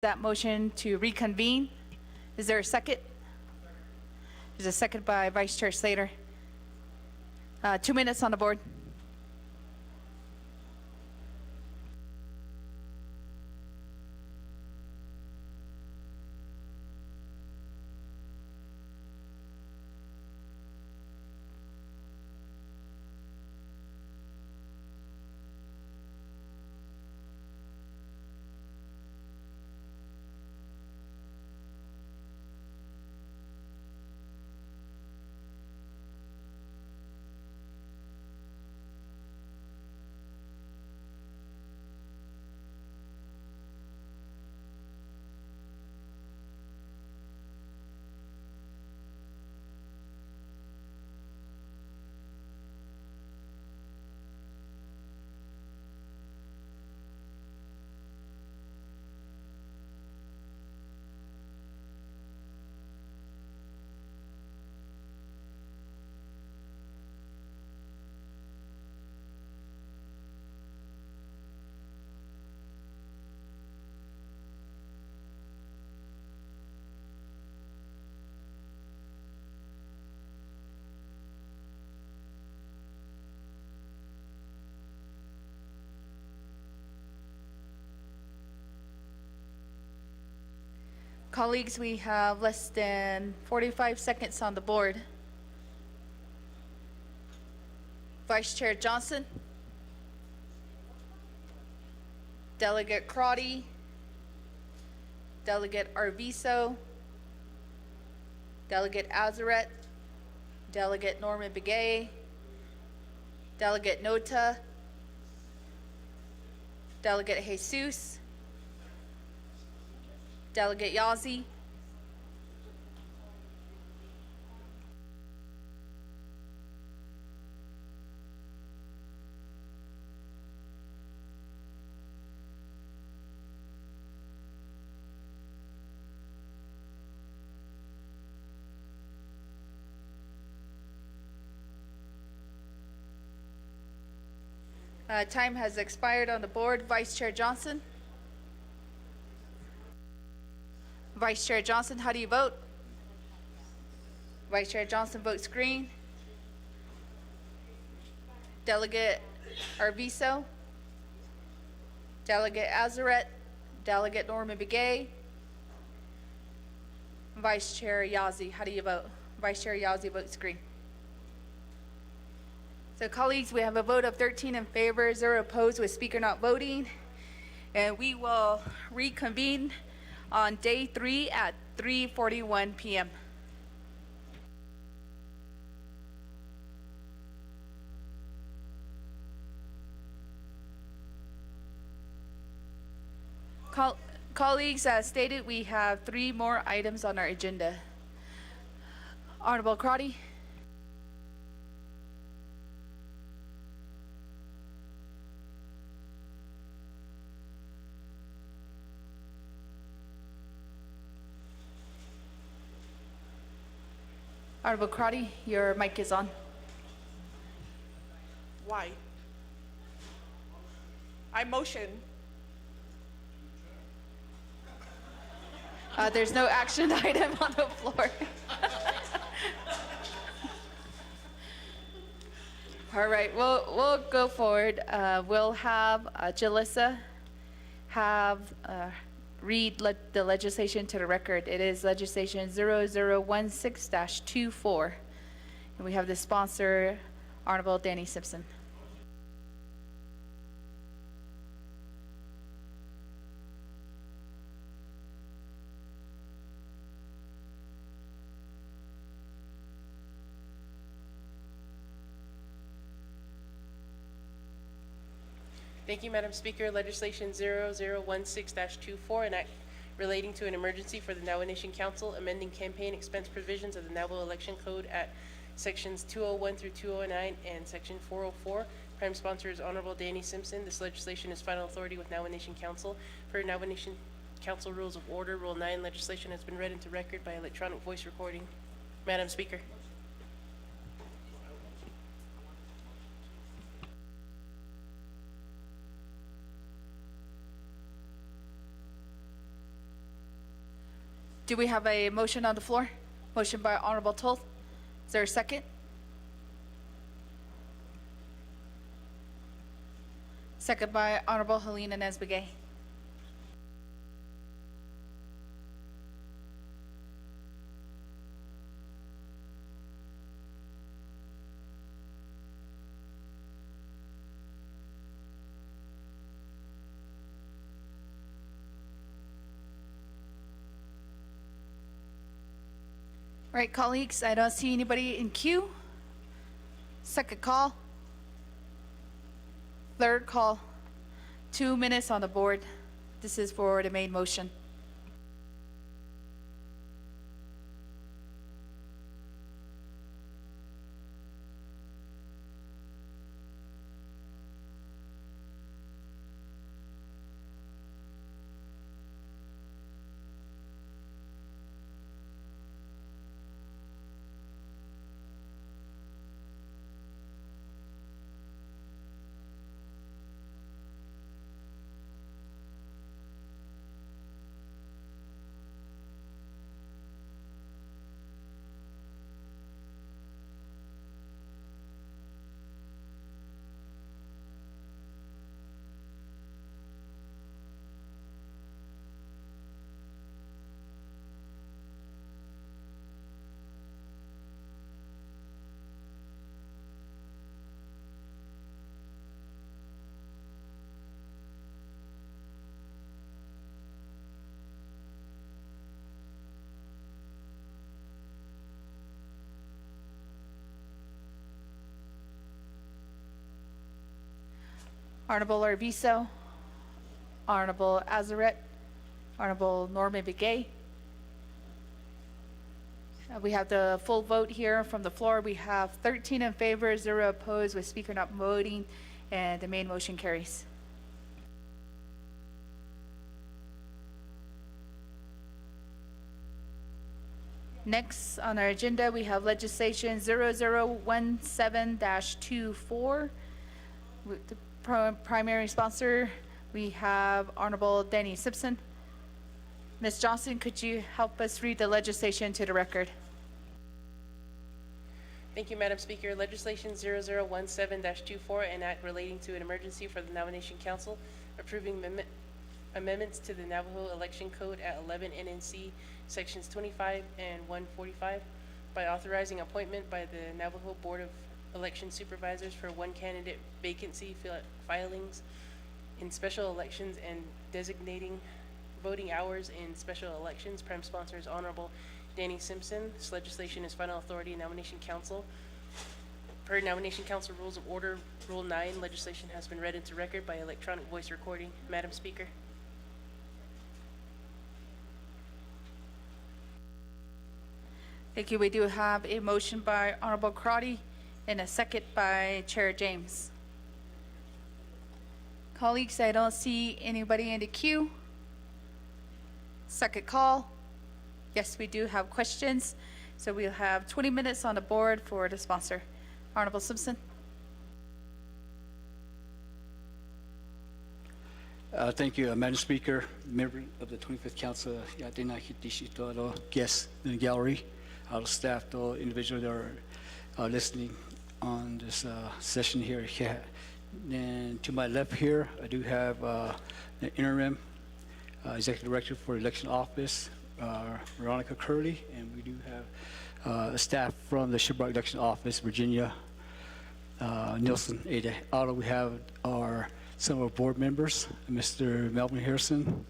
that motion to reconvene. Is there a second? There's a second by Vice Chair Slater. 2 minutes on the board. Colleagues, we have less than 45 seconds on the board. Vice Chair Johnson, Delegate Crotty, Delegate Arvizo, Delegate Azarette, Delegate Norman Begay, Delegate Nota, Delegate Jesus, Delegate Yazzie, time has expired on the board. Vice Chair Johnson. Vice Chair Johnson, how do you vote? Vice Chair Johnson votes green. Delegate Arvizo, Delegate Azarette, Delegate Norman Begay, Vice Chair Yazzie, how do you vote? Vice Chair Yazzie votes green. So colleagues, we have a vote of 13 in favor, 0 opposed with speaker not voting. And we will reconvene on day 3 at 3:41 p.m. Colleagues, as stated, we have 3 more items on our agenda. Honorable Crotty. Honorable Crotty, your mic is on. Why? I motion. There's no action item on the floor. All right, we'll go forward. We'll have Jalissa read the legislation to the record. It is legislation 0016-24. And we have the sponsor, Honorable Danny Simpson. Thank you, Madam Speaker. Legislation 0016-24, an act relating to an emergency for the Navajo Nation Council, amending campaign expense provisions of the Navajo Election Code at sections 201 through 209 and section 404. Prime sponsor is Honorable Danny Simpson. This legislation is final authority with Navajo Nation Council. Per Navajo Nation Council Rules of Order, Rule 9, legislation has been read into record by electronic voice recording. Madam Speaker. Do we have a motion on the floor? Motion by Honorable Toth. Is there a second? Second by Honorable Helena Nesbegay. All right, colleagues, I don't see anybody in queue. Second call. Third call. 2 minutes on the board. This is for the main motion. Honorable Arvizo, Honorable Azaret, Honorable Norman Begay. We have the full vote here from the floor. We have 13 in favor, 0 opposed, with Speaker not voting, and the main motion carries. Next on our agenda, we have legislation 0017-24. With the primary sponsor, we have Honorable Danny Simpson. Ms. Johnson, could you help us read the legislation to the record? Thank you, Madam Speaker. Legislation 0017-24, an act relating to an emergency for the Nomination Council, approving amendments to the Navajo Election Code at 11 NNC Sections 25 and 145 by authorizing appointment by the Navajo Board of Election Supervisors for one candidate vacancy filings in special elections and designating voting hours in special elections. Prime sponsor is Honorable Danny Simpson. This legislation is final authority in Nomination Council. Per Nomination Council Rules of Order, Rule 9, legislation has been read into record by electronic voice recording. Madam Speaker. Thank you. We do have a motion by Honorable Crotty and a second by Chair James. Colleagues, I don't see anybody in the queue. Second call. Yes, we do have questions. So we'll have 20 minutes on the board for the sponsor. Honorable Simpson. Thank you, Madam Speaker, member of the 25th Council, guests in the gallery, our staff, the individuals that are listening on this session here. And to my left here, I do have the interim Executive Director for Election Office, Veronica Curley, and we do have a staff from the Shiprock Election Office, Virginia, Nielsen, Ada. Also, we have some of our board members, Mr. Melvin Harrison,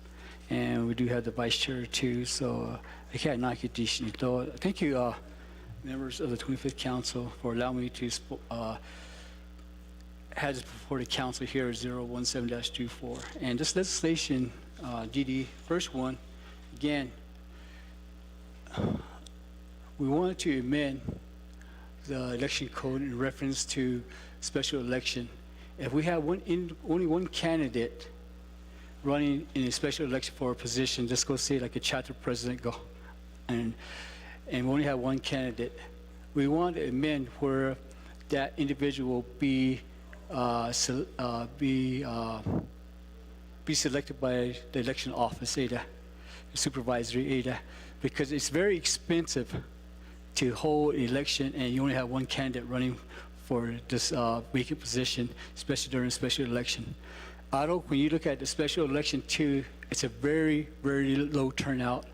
and we do have the Vice Chair too. So, thank you, members of the 25th Council, for allowing me to have this before the Council here at 017-24. And this legislation, DD, first one, again, we wanted to amend the election code in reference to special election. If we have only one candidate running in a special election for a position, just go say like a chapter president, and we only have one candidate, we want to amend where that individual will be selected by the election office, ADA, supervisory ADA, because it's very expensive to hold an election and you only have one candidate running for this vacant position, especially during a special election. Although when you look at the special election too, it's a very, very low turnout.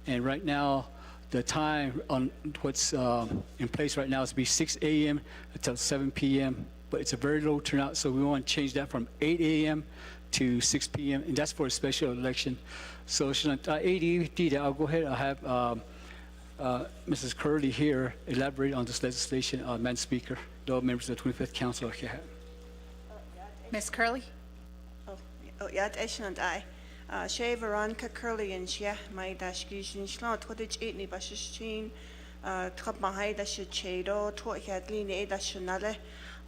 And right now, the time on what's in place right now is to be 6 a.m. until 7 p.m., but it's a very low turnout, so we want to change that from 8 a.m. to 6 p.m., and that's for a special election. So, I'll go ahead. I'll have Mrs. Curley here elaborate on this legislation, Madam Speaker, the members of the 25th Council. Ms. Curley? Yad Eshland I. She Veronica Curley and Shia, my dash Gishin Slot, Todich Eatney Bashishin, Trop Mahai dash Chedo, Tot Hadlin Edashanale,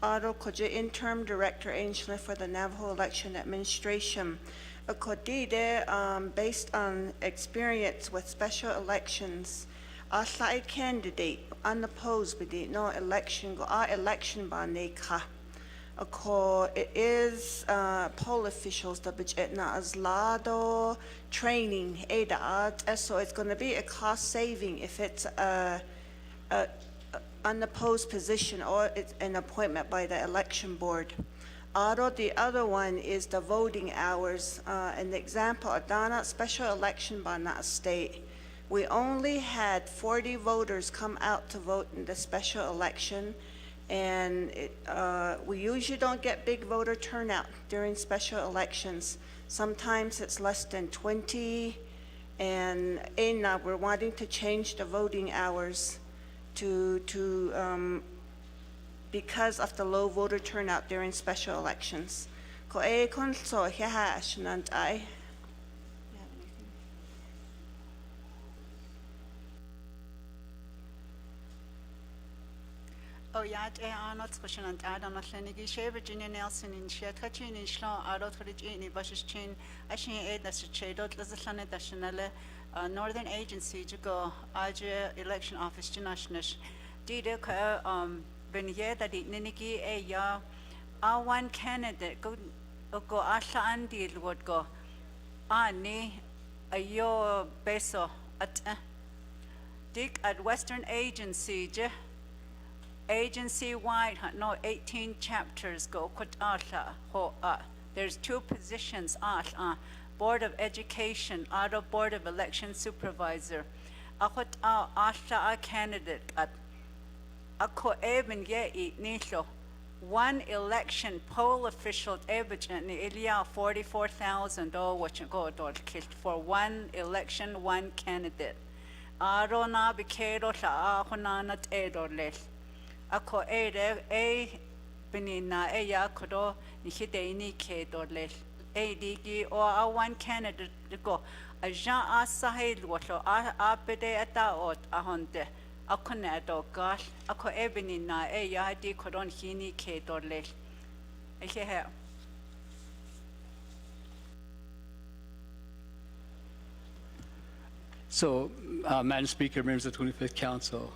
Aro Koja interim director Angela for the Navajo Election Administration. A Codide, based on experience with special elections, a side candidate unopposed with no election, go our election by Neka. It is poll officials that budgetna as lado training so it's going to be a cost saving if it's a unopposed position or it's an appointment by the election board. The other one is the voting hours. An example, Adana special election by that state. We only had 40 voters come out to vote in the special election. And we usually don't get big voter turnout during special elections. Sometimes it's less than 20, and we're wanting to change the voting hours because of the low voter turnout during special elections. Ko e kon so hiha ashnant ai. Oh, yad anot skushin and Adam Atlanigi, Virginia Nelson in Shiatachin in Shlo, Adot Ridgini, Bashichin, Ashin Aid, that's a Chadot, Lazatlane, Dashanele, Northern Agency, Jugo, Aja Election Office, Janashnish, Dida, Benye, that it Niniki, a ya, one candidate, go Asha Andil would go, Ani, a yo beso at Dick at Western Agency, Agency-wide, no 18 chapters go there's 2 positions Board of Education, Board of Election Supervisor. A candidate at one election poll official $44,000 for one election, one candidate. Arona bikero sa ahonanat edorles. Ako benina ya kodo nihideni ke dorles. Digi or one candidate go. A Jean Asahil wato apede ataot ahonde. Akonedo gosh. Ako benina ya di kodon hini ke dorles. Here. So, Madam Speaker, members of the 25th Council,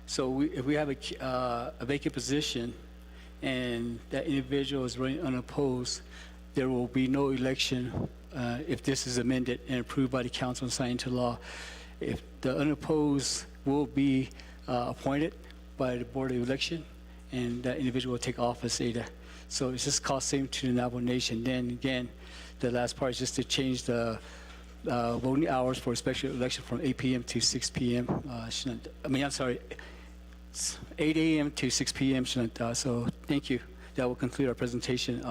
so if we have a vacant position and that individual is running unopposed, there will be no election if this is amended and approved by the council and signed into law. If the unopposed will be appointed by the Board of Election, and that individual will take office either. So it's just cost saving to the Navajo Nation. Then again, the last part is just to change the voting hours for a special election from 8 p.m. to 6 p.m. 8 a.m. to 6 p.m. So thank you. That will conclude our presentation.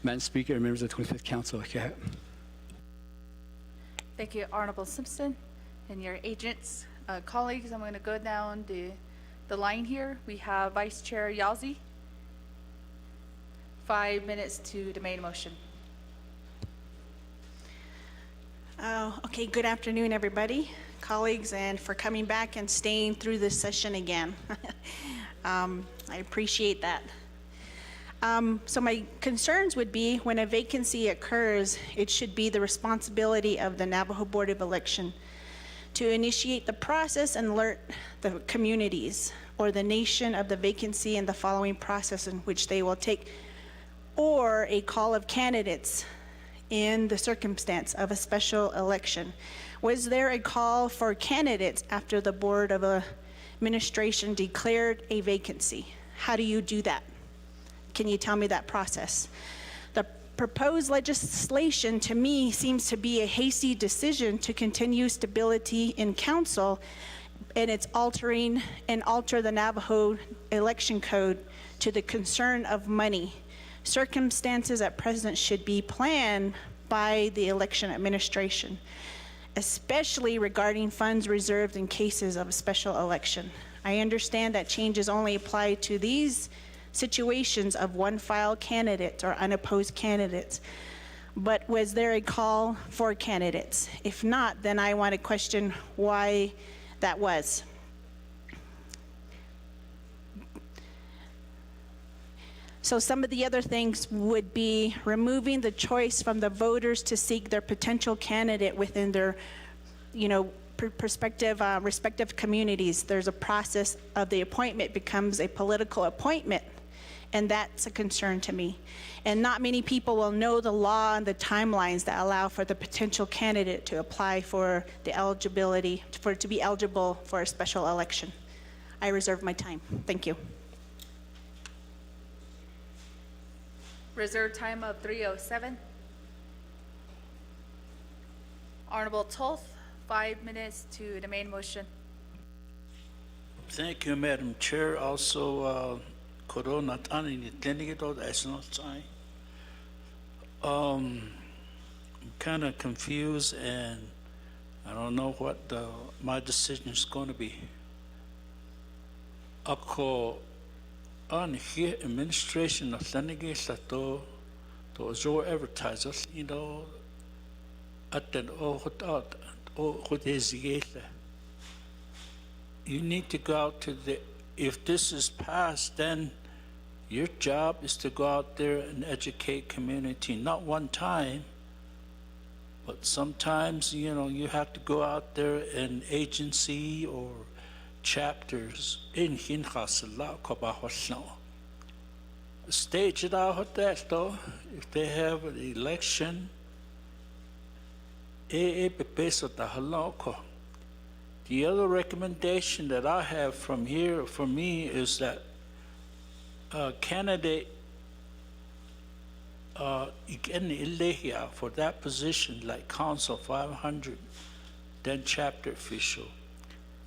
Madam Speaker and members of the 25th Council. Thank you, Honorable Simpson, and your agents. Colleagues, I'm going to go down the line here. We have Vice Chair Yazzie. 5 minutes to the main motion. Okay, good afternoon, everybody, colleagues, and for coming back and staying through this session again. I appreciate that. So my concerns would be when a vacancy occurs, it should be the responsibility of the Navajo Board of Election to initiate the process and alert the communities or the nation of the vacancy and the following process in which they will take, or a call of candidates in the circumstance of a special election? Was there a call for candidates after the Board of Administration declared a vacancy? How do you do that? Can you tell me that process? The proposed legislation to me seems to be a hasty decision to continue stability in council, and it's alter the Navajo election code to the concern of money. Circumstances at present should be planned by the election administration, especially regarding funds reserved in cases of a special election. I understand that changes only apply to these situations of one-file candidates or unopposed candidates, but was there a call for candidates? If not, then I want to question why that was. So some of the other things would be removing the choice from the voters to seek their potential candidate within their, respective communities. There's a process of the appointment becomes a political appointment, and that's a concern to me. And not many people will know the law and the timelines that allow for the potential candidate to apply for the eligibility, to be eligible for a special election. I reserve my time. Thank you. Reserve time of 3:07. Honorable Toth, 5 minutes to the main motion. Thank you, Madam Chair. Also, Corona Tani Nitenido, that's not time. I'm kind of confused, and I don't know what my decision is going to be. Ako on here administration of Thanigi Sato to Zo advertisers, at the you need to go out to if this is passed, then your job is to go out there and educate community, not one time, but sometimes, you have to go out there in agency or chapters in Hinhasala Kabahosno. Stage it out that though, if they have an election, the other recommendation that I have from here for me is that candidate for that position, like Council 500, then chapter official.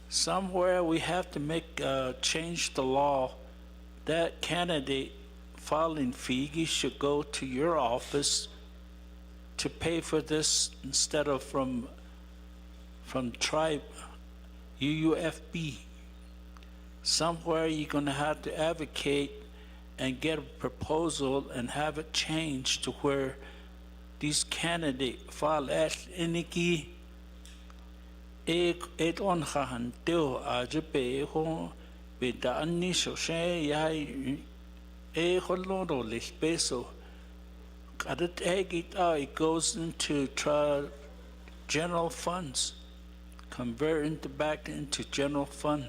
Somewhere we have to change the law that candidate filing fee should go to your office to pay for this instead of from tribe UUFB. Somewhere you're going to have to advocate and get a proposal and have it changed to where these candidates file as iniki et on hanteo ajepe ho be da anni so she yai e holodo les peso kadet it goes into general funds, convert back into general fund.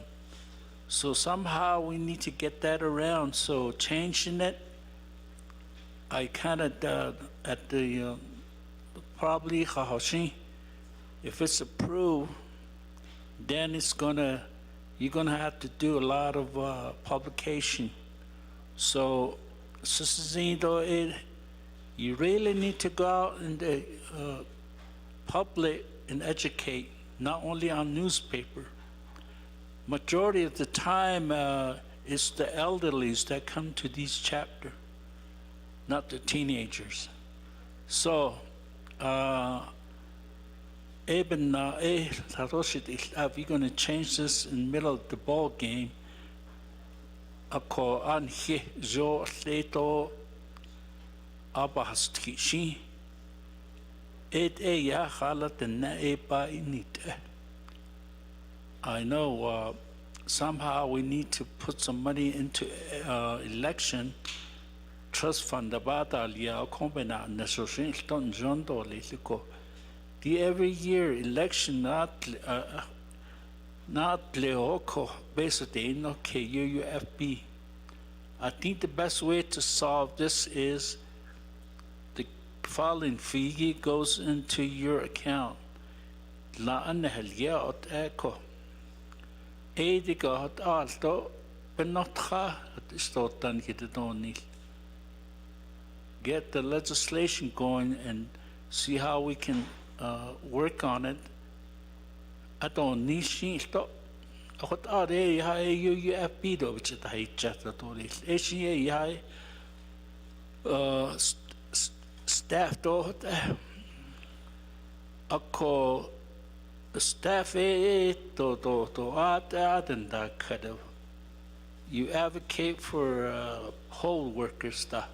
So somehow we need to get that around. So changing it, I kind of at the probably Hahoshi, if it's approved, then you're gonna have to do a lot of publication. So Sissizindo, you really need to go out in the public and educate, not only on newspaper. Majority of the time, it's the elderlies that come to these chapters, not the teenagers. So, if we're going to change this in the middle of the ball game, ako anhi zo leto abahastkishi, ya halat na ba inite. I know somehow we need to put some money into election trust fund. The every year election not leoko basically no KUFB. I think the best way to solve this is the filing fee goes into your account. La anahlia ot eko. Ediga hot alto, benotcha, het is tot dan gedonil. Get the legislation going and see how we can work on it. I don't need to. Hot are high UFP do which at high chat at all. ACA high staff do ako staff to at and that kind of. You advocate for poll workers stuff.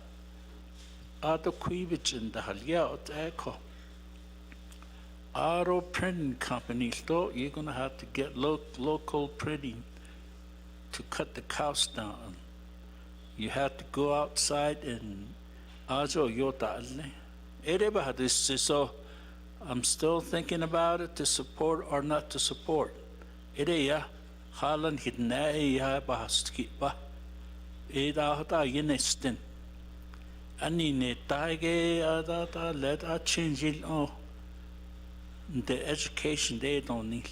Ato kuibich in the haliot echo. Auto printing companies, though, you're going to have to get local printing to cut the cost down. You have to go outside and ajo yota. So I'm still thinking about it to support or not to support. Ideya halan hidna ya bahaskipa. Ida hota yenestin. Ani ne taige ada let a change it oh. The education they don't need.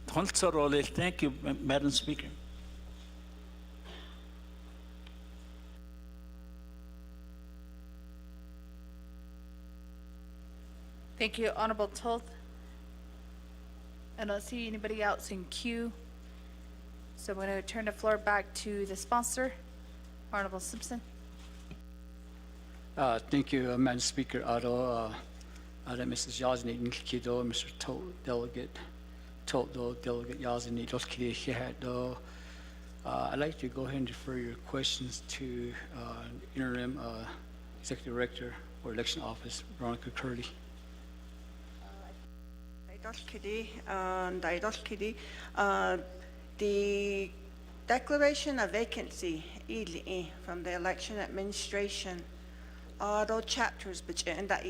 Thank you, Madam Speaker. Thank you, Honorable Toth. I don't see anybody else in queue. So I'm going to turn the floor back to the sponsor, Honorable Simpson. Thank you, Madam Speaker. Mrs. Yazni Kido, Mr. Delegate Yazni Kido. I'd like to go ahead and defer your questions to Interim Executive Director for Election Office, Veronica Curley. The declaration of vacancy from the election administration. All chapters in that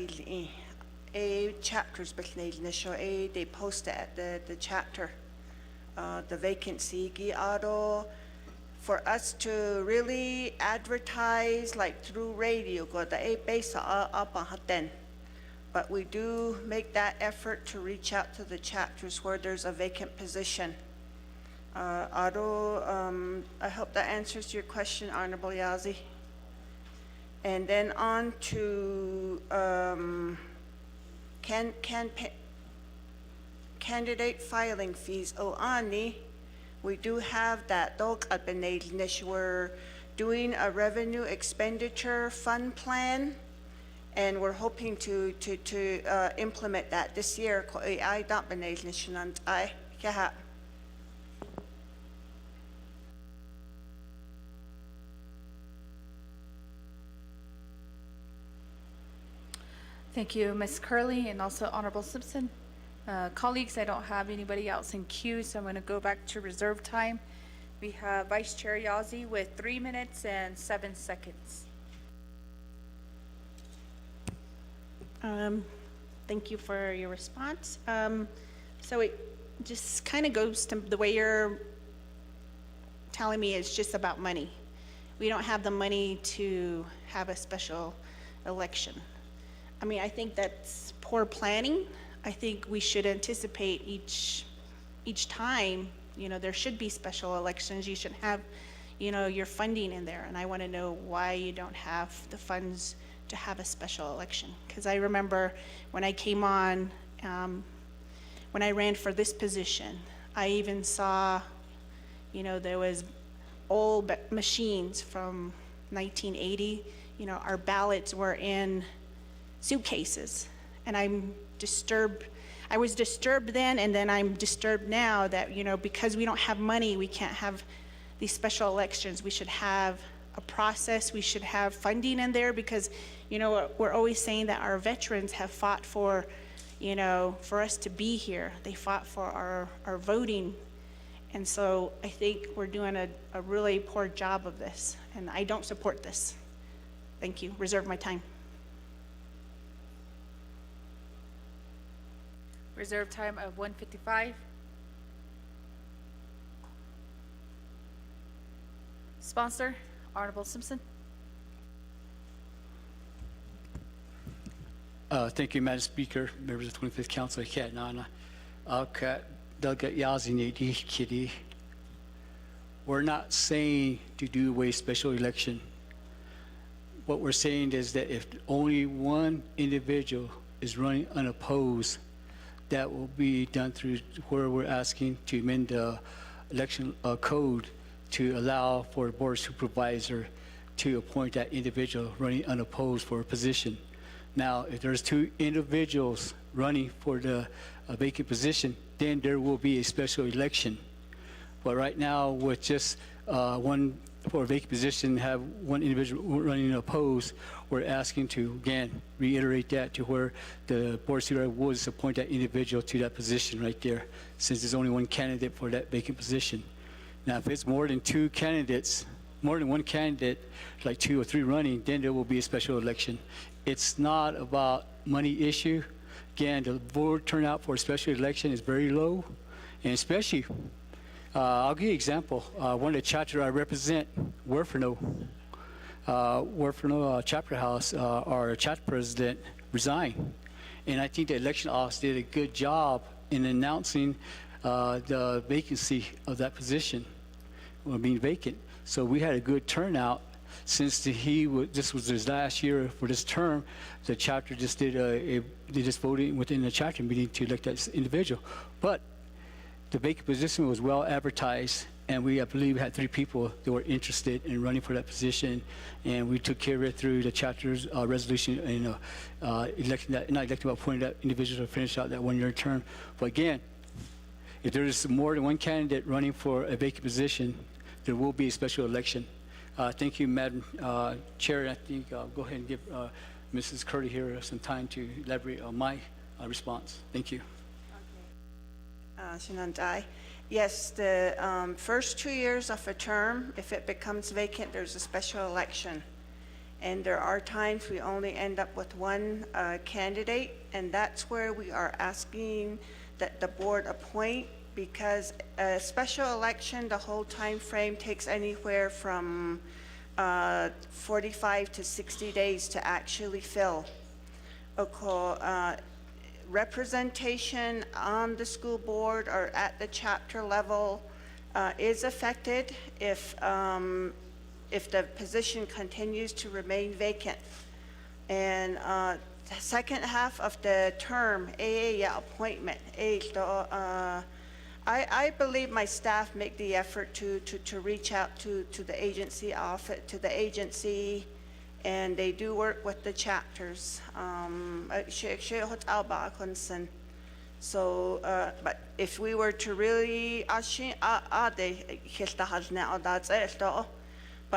chapters they post it at the chapter the vacancy for us to really advertise like through radio go the base up on then, but we do make that effort to reach out to the chapters where there's a vacant position. I hope that answers your question, Honorable Yazi. And then on to candidate filing fees. We do have that. We're doing a revenue expenditure fund plan, and we're hoping to implement that this year. Thank you, Ms. Curley, and also Honorable Simpson. Colleagues, I don't have anybody else in queue, so I'm going to go back to reserve time. We have Vice Chair Yazzie with 3 minutes and 7 seconds. Thank you for your response. So it just kind of goes to the way you're telling me it's just about money. We don't have the money to have a special election. I mean, I think that's poor planning. I think we should anticipate each time, there should be special elections. You should have, your funding in there. And I want to know why you don't have the funds to have a special election. Because I remember when I came on, when I ran for this position, I even saw, there was old machines from 1980. Our ballots were in suitcases, and I'm disturbed. I was disturbed then, and then I'm disturbed now that, because we don't have money, we can't have these special elections. We should have a process. We should have funding in there because, we're always saying that our veterans have fought for, for us to be here. They fought for our voting. And so I think we're doing a really poor job of this, and I don't support this. Thank you. Reserve my time. Reserve time of 1:55. Sponsor, Honorable Simpson. Thank you, Madam Speaker, members of the 25th Council. Kat Nana, Kat Delegate Yazi Nadi Kitty. We're not saying to do away special election. What we're saying is that if only one individual is running unopposed, that will be done through where we're asking to amend the election code to allow for the board supervisor to appoint that individual running unopposed for a position. Now, if there's two individuals running for the vacant position, then there will be a special election. But right now, with just one for a vacant position, have one individual running opposed, we're asking to, again, reiterate that to where the board supervisor will appoint that individual to that position right there, since there's only one candidate for that vacant position. Now, if it's more than two candidates, more than one candidate, like 2 or 3 running, then there will be a special election. It's not about money issue. Again, the voter turnout for a special election is very low, and especially, I'll give you an example. One of the chapter I represent, Werfeno Chapter House, our chapter president resigned, and I think the election office did a good job in announcing the vacancy of that position, being vacant. So we had a good turnout. Since this was his last year for this term, the chapter just did they just voted within the chapter meeting to elect that individual. But the vacant position was well advertised, and I believe, had 3 people that were interested in running for that position, and we took care of it through the chapter's resolution and appointing that individual to finish out that 1-year term. But again, if there is more than one candidate running for a vacant position, there will be a special election. Thank you, Madam Chair. I think I'll go ahead and give Mrs. Curley here some time to elaborate on my response. Thank you. Shinandai. Yes, the first 2 years of a term, if it becomes vacant, there's a special election. And there are times we only end up with one candidate, and that's where we are asking that the board appoint, because a special election, the whole time frame takes anywhere from 45 to 60 days to actually fill. Representation on the school board or at the chapter level is affected if the position continues to remain vacant. And the second half of the term, appointment, I believe my staff make the effort to reach out to the agency office, to the agency, and they do work with the chapters. So, but if we were to really, but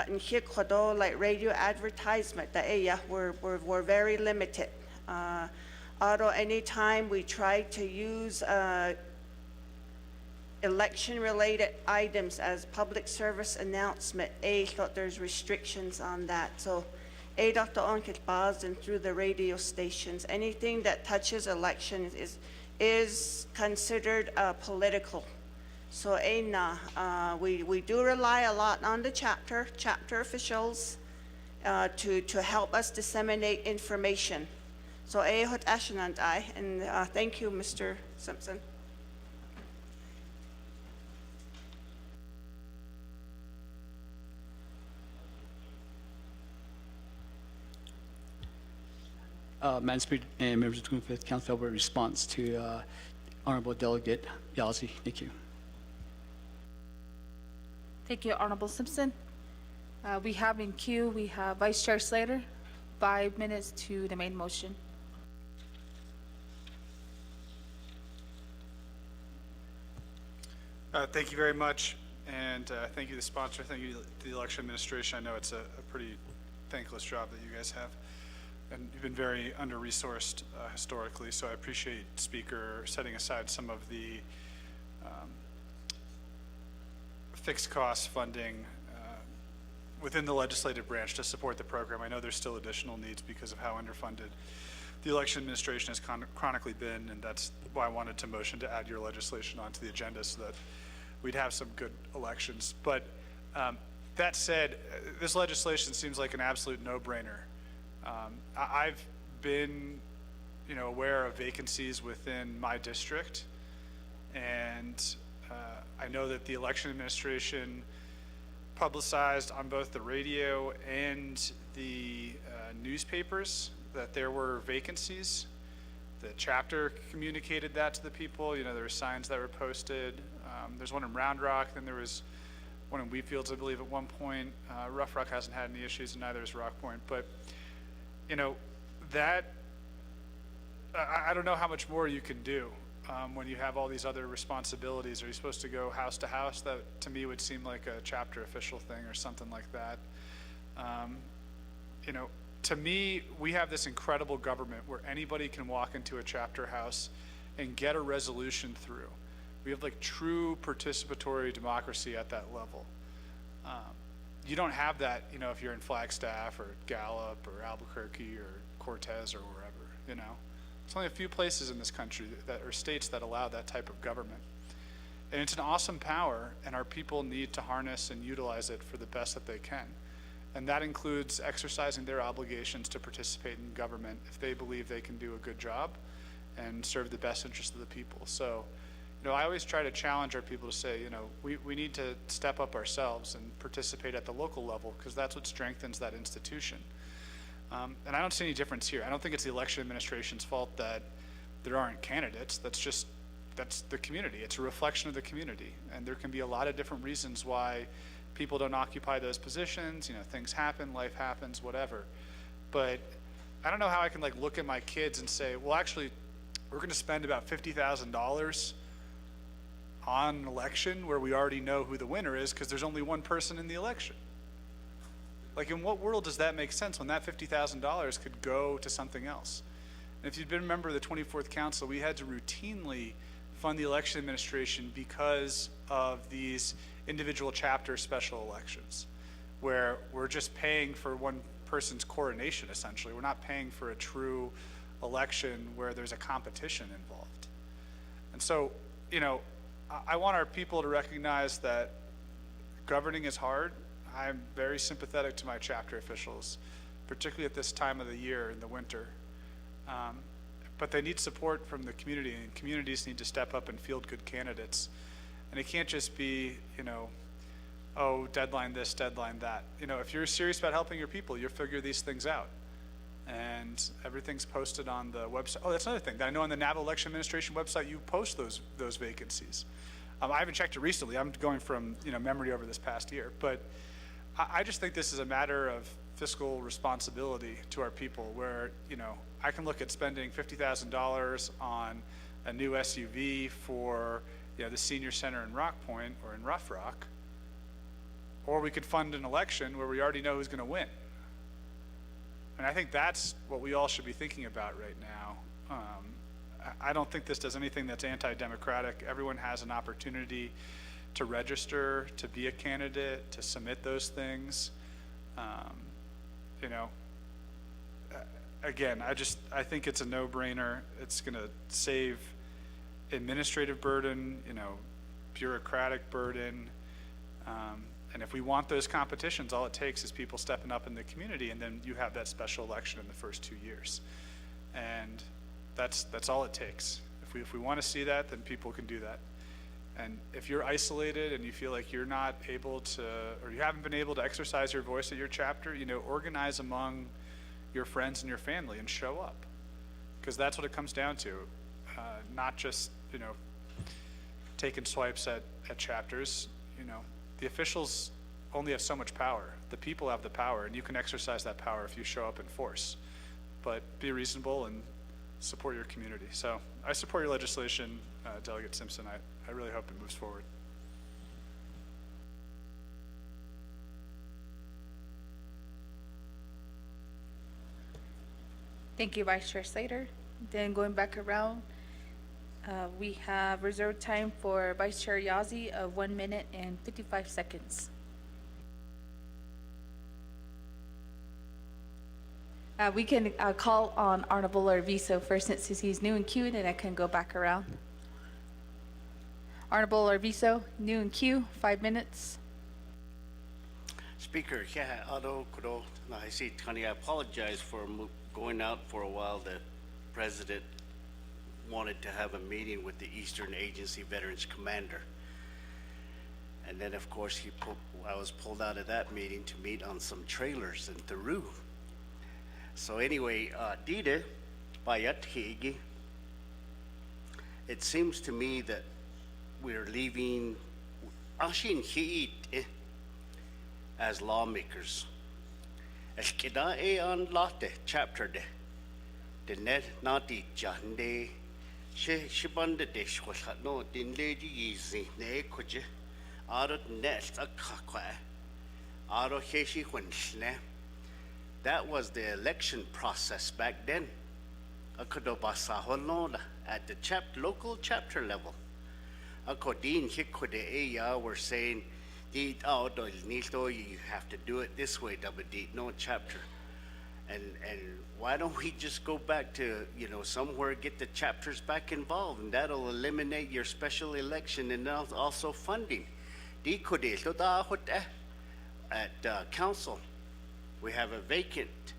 in Hikodo, like radio advertisement, we're very limited. Although anytime we try to use election-related items as public service announcement, there's restrictions on that. So, and through the radio stations, anything that touches elections is considered political. So, we do rely a lot on the chapter officials to help us disseminate information. So, and thank you, Mr. Simpson. Madam Speaker and members of the 25th Council, in response to Honorable Delegate Yazzie. Thank you. Thank you, Honorable Simpson. We have in queue, we have Vice Chair Slater, 5 minutes to the main motion. Thank you very much, and thank you to the sponsor. Thank you to the election administration. I know it's a pretty thankless job that you guys have, and you've been very under-resourced historically, so I appreciate Speaker setting aside some of the fixed cost funding within the legislative branch to support the program. I know there's still additional needs because of how underfunded the election administration has chronically been, and that's why I wanted to motion to add your legislation onto the agenda so that we'd have some good elections. But that said, this legislation seems like an absolute no-brainer. I've been aware of vacancies within my district. And I know that the election administration publicized on both the radio and the newspapers that there were vacancies. The chapter communicated that to the people. There were signs that were posted. There's one in Round Rock, then there was one in Wheatfields, I believe, at one point. Rough Rock hasn't had any issues, and neither has Rock Point. But, that, I don't know how much more you can do when you have all these other responsibilities. Are you supposed to go house to house? That, to me, would seem like a chapter official thing or something like that. To me, we have this incredible government where anybody can walk into a chapter house and get a resolution through. We have like true participatory democracy at that level. You don't have that, if you're in Flagstaff or Gallup or Albuquerque or Cortez or wherever, It's only a few places in this country that are states that allow that type of government. And it's an awesome power, and our people need to harness and utilize it for the best that they can. And that includes exercising their obligations to participate in government if they believe they can do a good job and serve the best interest of the people. So, I always try to challenge our people to say, we need to step up ourselves and participate at the local level, because that's what strengthens that institution. And I don't see any difference here. I don't think it's the election administration's fault that there aren't candidates. That's the community. It's a reflection of the community. And there can be a lot of different reasons why people don't occupy those positions. Things happen, life happens, whatever. But I don't know how I can look at my kids and say, well, actually, we're going to spend about $50,000 on an election where we already know who the winner is because there's only one person in the election. In what world does that make sense when that $50,000 could go to something else? And if you've been a member of the 24th Council, we had to routinely fund the election administration because of these individual chapter special elections, where we're just paying for one person's coronation, essentially. We're not paying for a true election where there's a competition involved. And so, I want our people to recognize that governing is hard. I'm very sympathetic to my chapter officials, particularly at this time of the year in the winter. But they need support from the community, and communities need to step up and field good candidates. And it can't just be, deadline this, deadline that. If you're serious about helping your people, you'll figure these things out. And everything's posted on the website. Oh, that's another thing. I know on the Navajo Election Administration website, you post those vacancies. I haven't checked it recently. I'm going from memory over this past year. But I just think this is a matter of fiscal responsibility to our people, where I can look at spending $50,000 on a new SUV for the senior center in Rock Point or in Rough Rock, or we could fund an election where we already know who's going to win. And I think that's what we all should be thinking about right now. I don't think this does anything that's anti-democratic. Everyone has an opportunity to register, to be a candidate, to submit those things. Again, I think it's a no-brainer. It's going to save administrative burden, bureaucratic burden. And if we want those competitions, all it takes is people stepping up in the community, and then you have that special election in the first 2 years. And that's all it takes. If we want to see that, then people can do that. And if you're isolated and you feel like you're not able to, or you haven't been able to exercise your voice at your chapter, organize among your friends and your family and show up. Because that's what it comes down to. Not just, taking swipes at chapters. The officials only have so much power. The people have the power, and you can exercise that power if you show up in force. But be reasonable and support your community. So I support your legislation, Delegate Simpson. I really hope it moves forward. Thank you, Vice Chair Slater. Then going back around, we have reserved time for Vice Chair Yazzie of 1 minute and 55 seconds. We can call on Honorable Arvizo first, since he's new in queue, and then I can go back around. Honorable Arvizo, new in queue, 5 minutes. Speaker, I apologize for going out for a while to president wanted to have a meeting with the Eastern Agency Veterans Commander. And then, of course, I was pulled out of that meeting to meet on some trailers in Peru. So anyway, Dide, Bayat Higi, it seems to me that we're leaving Ashin Hiit as lawmakers. Eskida e an late chapter de net nati jande shibanda de shwat no din lady easy ne kuje arot nest a kakwa aro heshi hunsne. That was the election process back then. Akodobasa holnoda at the local chapter level. Akodin hikude eya were saying, you have to do it this way, no chapter. And why don't we just go back to, somewhere, get the chapters back involved, and that'll eliminate your special election and also funding. At council, we have a vacant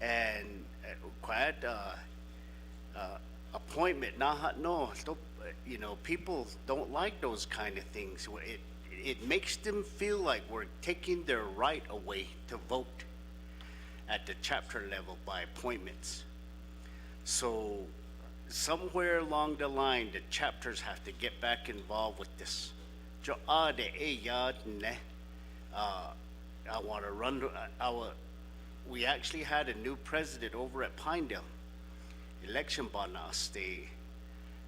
and quiet appointment. People don't like those kind of things. It makes them feel like we're taking their right away to vote at the chapter level by appointments. So somewhere along the line, the chapters have to get back involved with this. I want to run. We actually had a new president over at Pinedale, election banastay.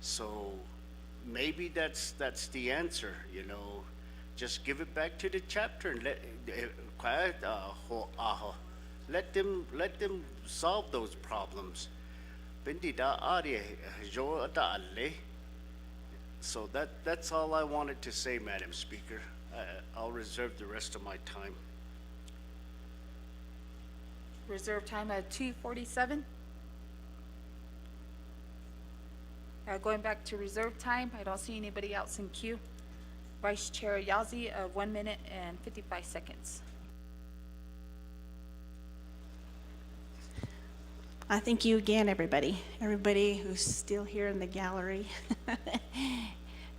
So maybe that's the answer. Just give it back to the chapter and let them solve those problems. So that's all I wanted to say, Madam Speaker. I'll reserve the rest of my time. Reserve time at 2:47. Going back to reserve time, I don't see anybody else in queue. Vice Chair Yazzie, 1 minute and 55 seconds. Thank you again, everybody who's still here in the gallery,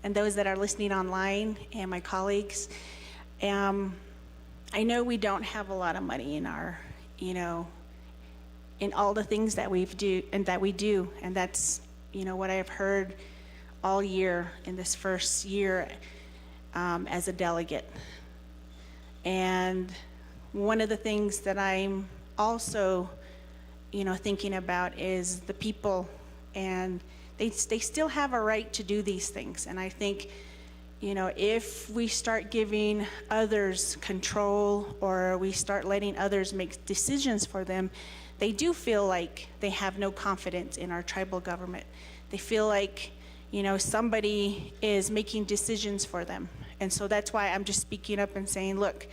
and those that are listening online, and my colleagues. I know we don't have a lot of money in our, in all the things that we do, and that's, what I've heard all year in this first year as a delegate. And one of the things that I'm also thinking about is the people, and they still have a right to do these things. And I think, if we start giving others control, or we start letting others make decisions for them, they do feel like they have no confidence in our tribal government. They feel like, somebody is making decisions for them. And so that's why I'm just speaking up and saying, look,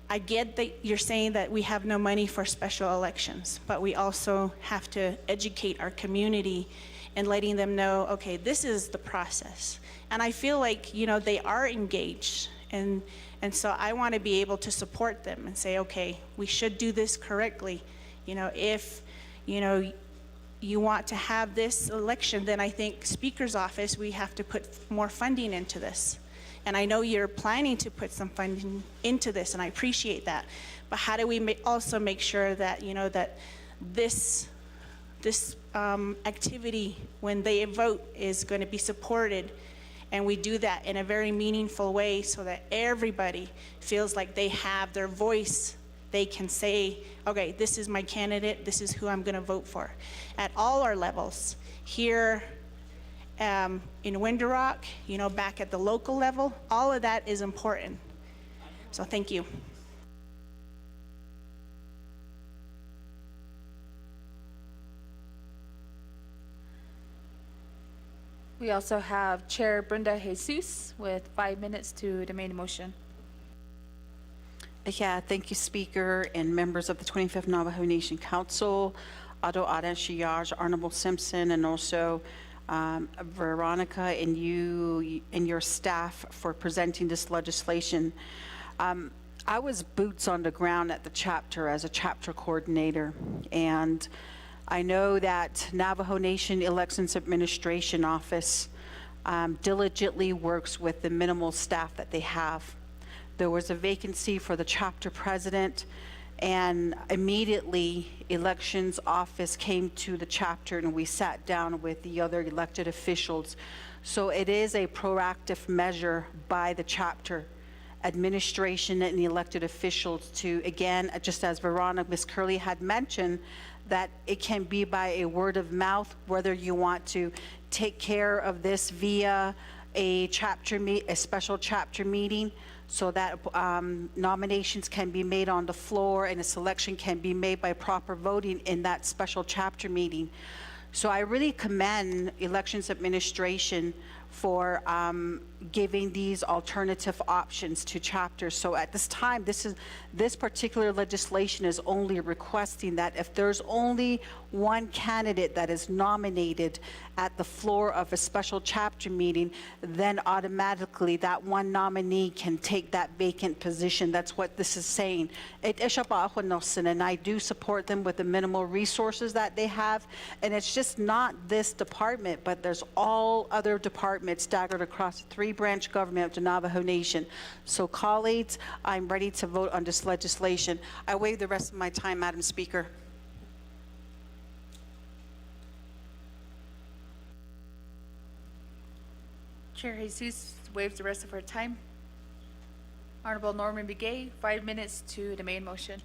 I get that you're saying that we have no money for special elections, but we also have to educate our community and letting them know, okay, this is the process. And I feel like, they are engaged. And so I want to be able to support them and say, okay, we should do this correctly. If, you want to have this election, then I think Speaker's office, we have to put more funding into this. And I know you're planning to put some funding into this, and I appreciate that. But how do we also make sure that, that this activity, when they vote, is going to be supported, and we do that in a very meaningful way so that everybody feels like they have their voice. They can say, okay, this is my candidate, this is who I'm going to vote for. At all our levels, here in Window Rock, back at the local level, all of that is important. So thank you. We also have Chair Brenda Jesus with 5 minutes to the main motion. Yeah, thank you, Speaker and members of the 25th Navajo Nation Council, Ado Adan Shiyaj, Honorable Simpson, and also Veronica and you and your staff for presenting this legislation. I was boots on the ground at the chapter as a chapter coordinator, and I know that Navajo Nation Elections Administration Office diligently works with the minimal staff that they have. There was a vacancy for the chapter president, and immediately elections office came to the chapter and we sat down with the other elected officials. So it is a proactive measure by the chapter administration and the elected officials to, again, just as Ms. Curley had mentioned, that it can be by a word of mouth, whether you want to take care of this via a special chapter meeting, so that nominations can be made on the floor and a selection can be made by proper voting in that special chapter meeting. So I really commend Elections Administration for giving these alternative options to chapters. So at this time, this particular legislation is only requesting that if there's only one candidate that is nominated at the floor of a special chapter meeting, then automatically that one nominee can take that vacant position. That's what this is saying. And I do support them with the minimal resources that they have. And it's just not this department, but there's all other departments staggered across the 3-branch government of the Navajo Nation. So colleagues, I'm ready to vote on this legislation. I waive the rest of my time, Madam Speaker. Chair Jesus waives the rest of her time. Honorable Norman Begay, 5 minutes to the main motion.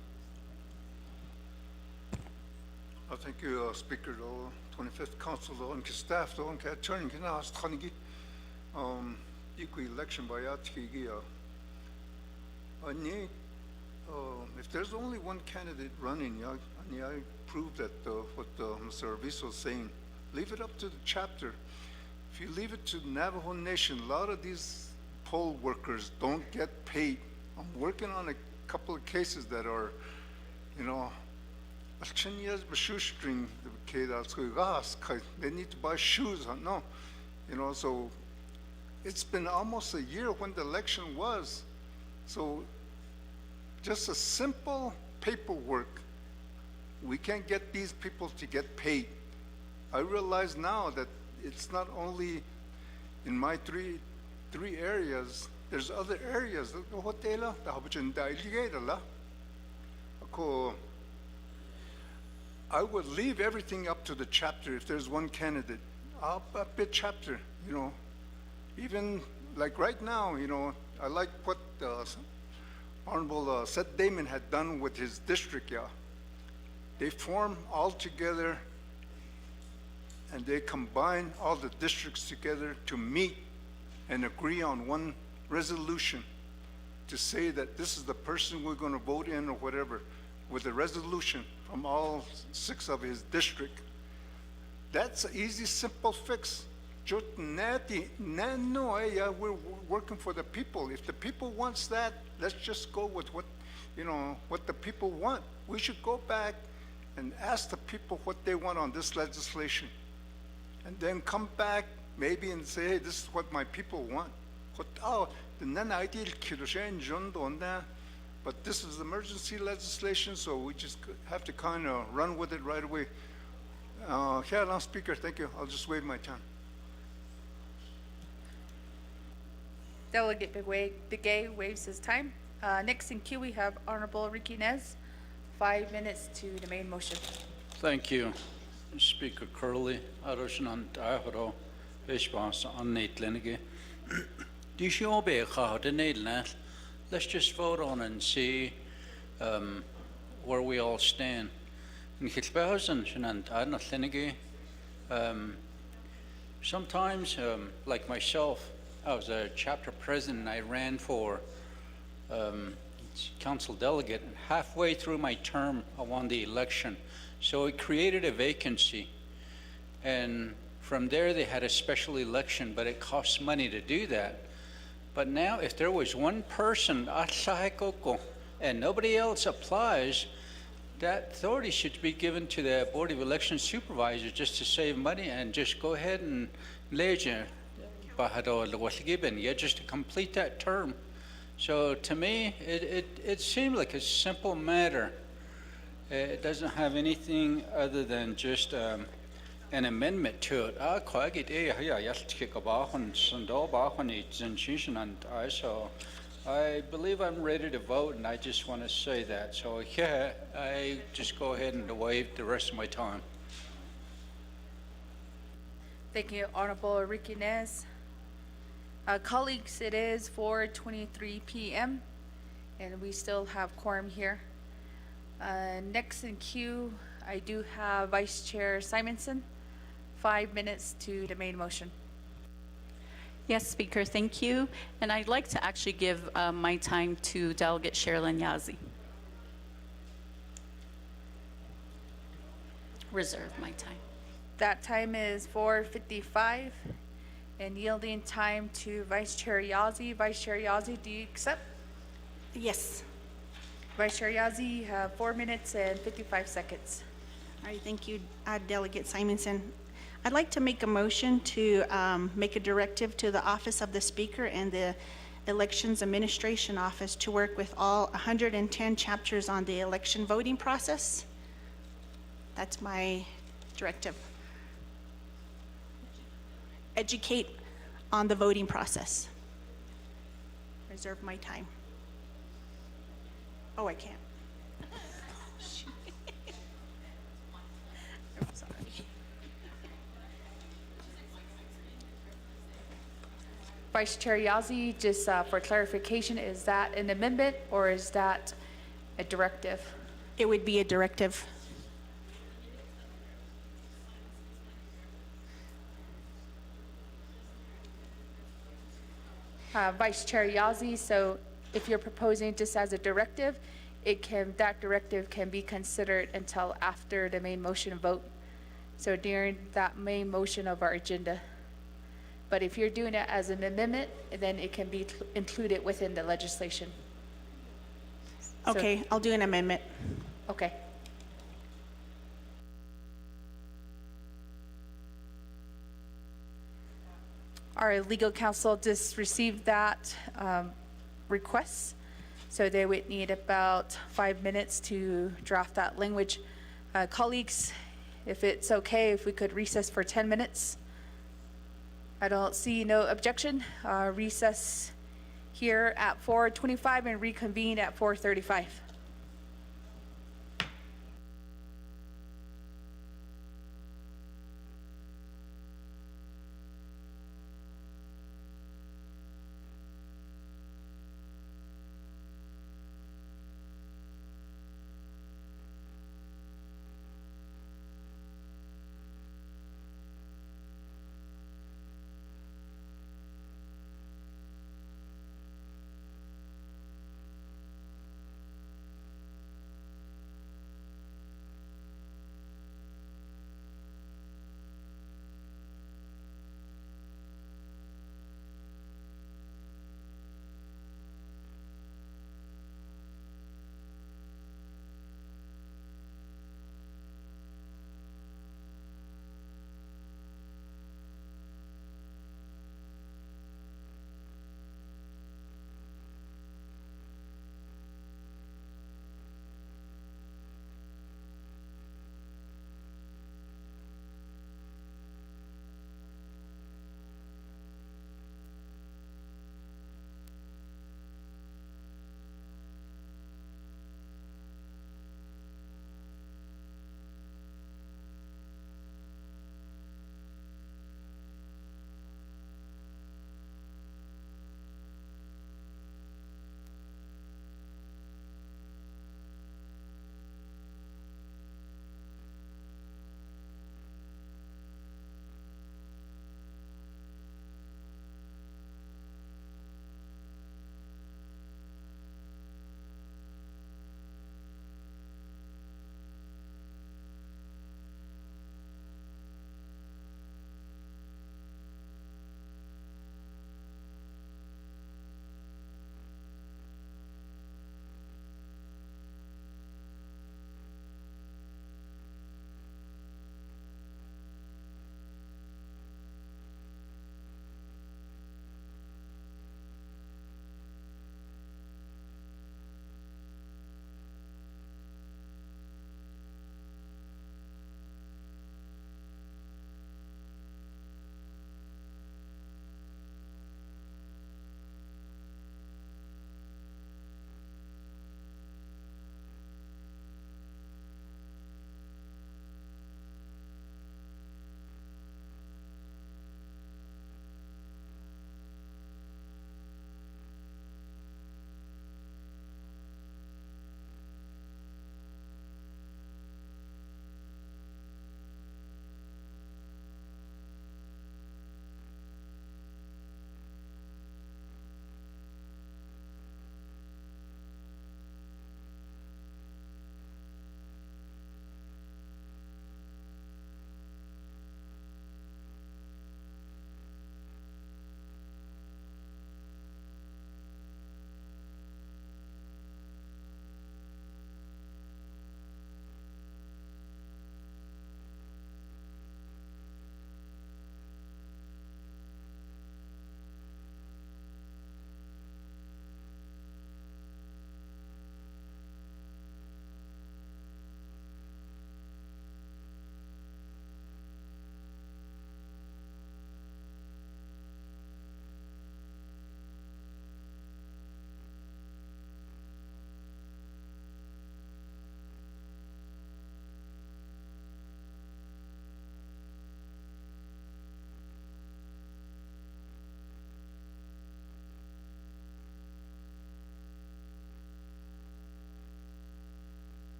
Thank you, Speaker. The 25th Council and staff and attorney can ask Hanigi equal election by Atiki. If there's only one candidate running, I prove that what Mr. Arvizo is saying. Leave it up to the chapter. If you leave it to the Navajo Nation, a lot of these poll workers don't get paid. I'm working on a couple of cases that are, you know, shoestring. They need to buy shoes. No, you know. So it's been almost a year when the election was. So just a simple paperwork. We can't get these people to get paid. I realize now that it's not only in my three areas, there's other areas. I would leave everything up to the chapter if there's one candidate. I'll bid chapter, you know. Even like right now, you know, I like what Honorable Seth Damon had done with his district, yeah. They form all together and they combine all the districts together to meet and agree on one resolution to say that this is the person we're going to vote in or whatever, with a resolution from all 6 of his district. That's an easy, simple fix. We're working for the people. If the people wants that, let's just go with what, you know, what the people want. We should go back and ask the people what they want on this legislation. And then come back maybe and say, hey, this is what my people want. But this is emergency legislation, so we just have to kind of run with it right away. Speaker, thank you. I'll just waive my time. Delegate Begay waives his time. Next in queue, we have Honorable Ricky Nez, 5 minutes to the main motion. Thank you, Speaker Curley. Aroshanan Daharo, Bishbas on Nate Lenige. Do you obey the Nate? Let's just vote on and see where we all stand. Sometimes, like myself, I was a chapter president and I ran for council delegate. And halfway through my term, I won the election. So it created a vacancy. And from there, they had a special election, but it costs money to do that. But now, if there was one person, and nobody else applies, that authority should be given to the Board of Election Supervisors just to save money and just go ahead and just to complete that term. So to me, it seemed like a simple matter. It doesn't have anything other than just an amendment to it. So I believe I'm ready to vote, and I just want to say that. So yeah, I just go ahead and waive the rest of my time. Thank you, Honorable Riquinez. Colleagues, it is 4:23 p.m. and we still have quorum here. Next in queue, I do have Vice Chair Simonson, 5 minutes to the main motion. Yes, Speaker, thank you. And I'd like to actually give my time to Delegate Sherilyn Yazzie. Reserve my time. That time is 4:55, and yielding time to Vice Chair Yazzie. Vice Chair Yazzie, do you accept? Yes. Vice Chair Yazzie, you have 4 minutes and 55 seconds. All right, thank you, Delegate Simonson. I'd like to make a motion to make a directive to the Office of the Speaker and the Elections Administration Office to work with all 110 chapters on the election voting process. That's my directive. Educate on the voting process. Reserve my time. Oh, I can't. I'm sorry. Vice Chair Yazzie, just for clarification, is that an amendment or is that a directive? It would be a directive. Vice Chair Yazzie, so if you're proposing just as a directive, that directive can be considered until after the main motion vote. So during that main motion of our agenda. But if you're doing it as an amendment, then it can be included within the legislation. So- Okay, I'll do an amendment. Okay. Our legal counsel just received that request, so they would need about 5 minutes to draft that language. Colleagues, if it's okay, if we could recess for 10 minutes. I don't see no objection. Recess here at 4:25 and reconvene at 4:35.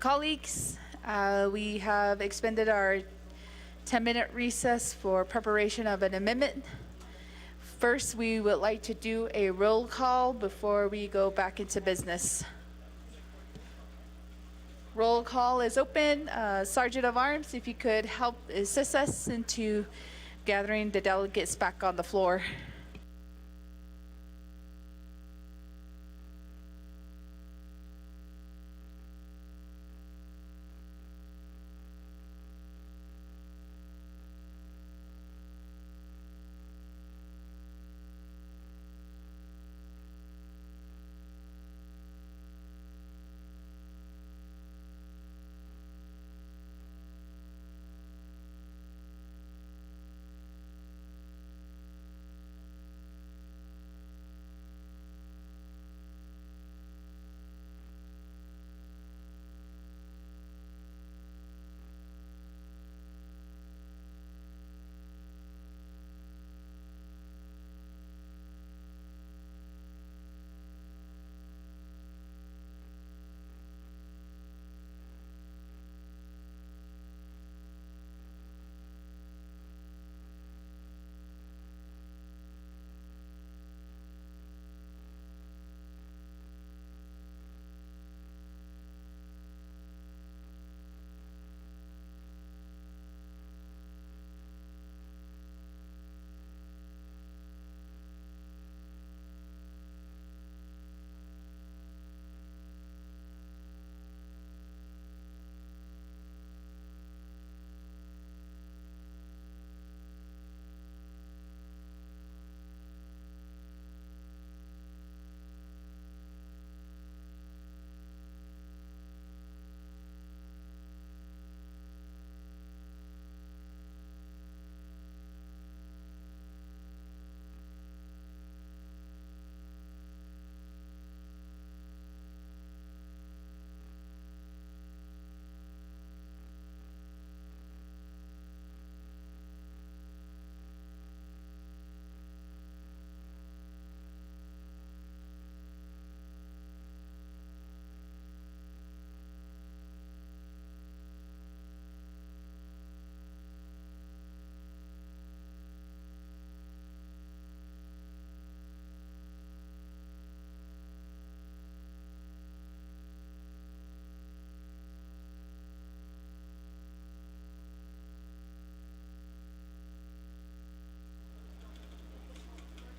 Colleagues, we have expended our 10-minute recess for preparation of an amendment. First, we would like to do a roll call before we go back into business. Roll call is open. Sergeant of Arms, if you could help assist us into gathering the delegates back on the floor.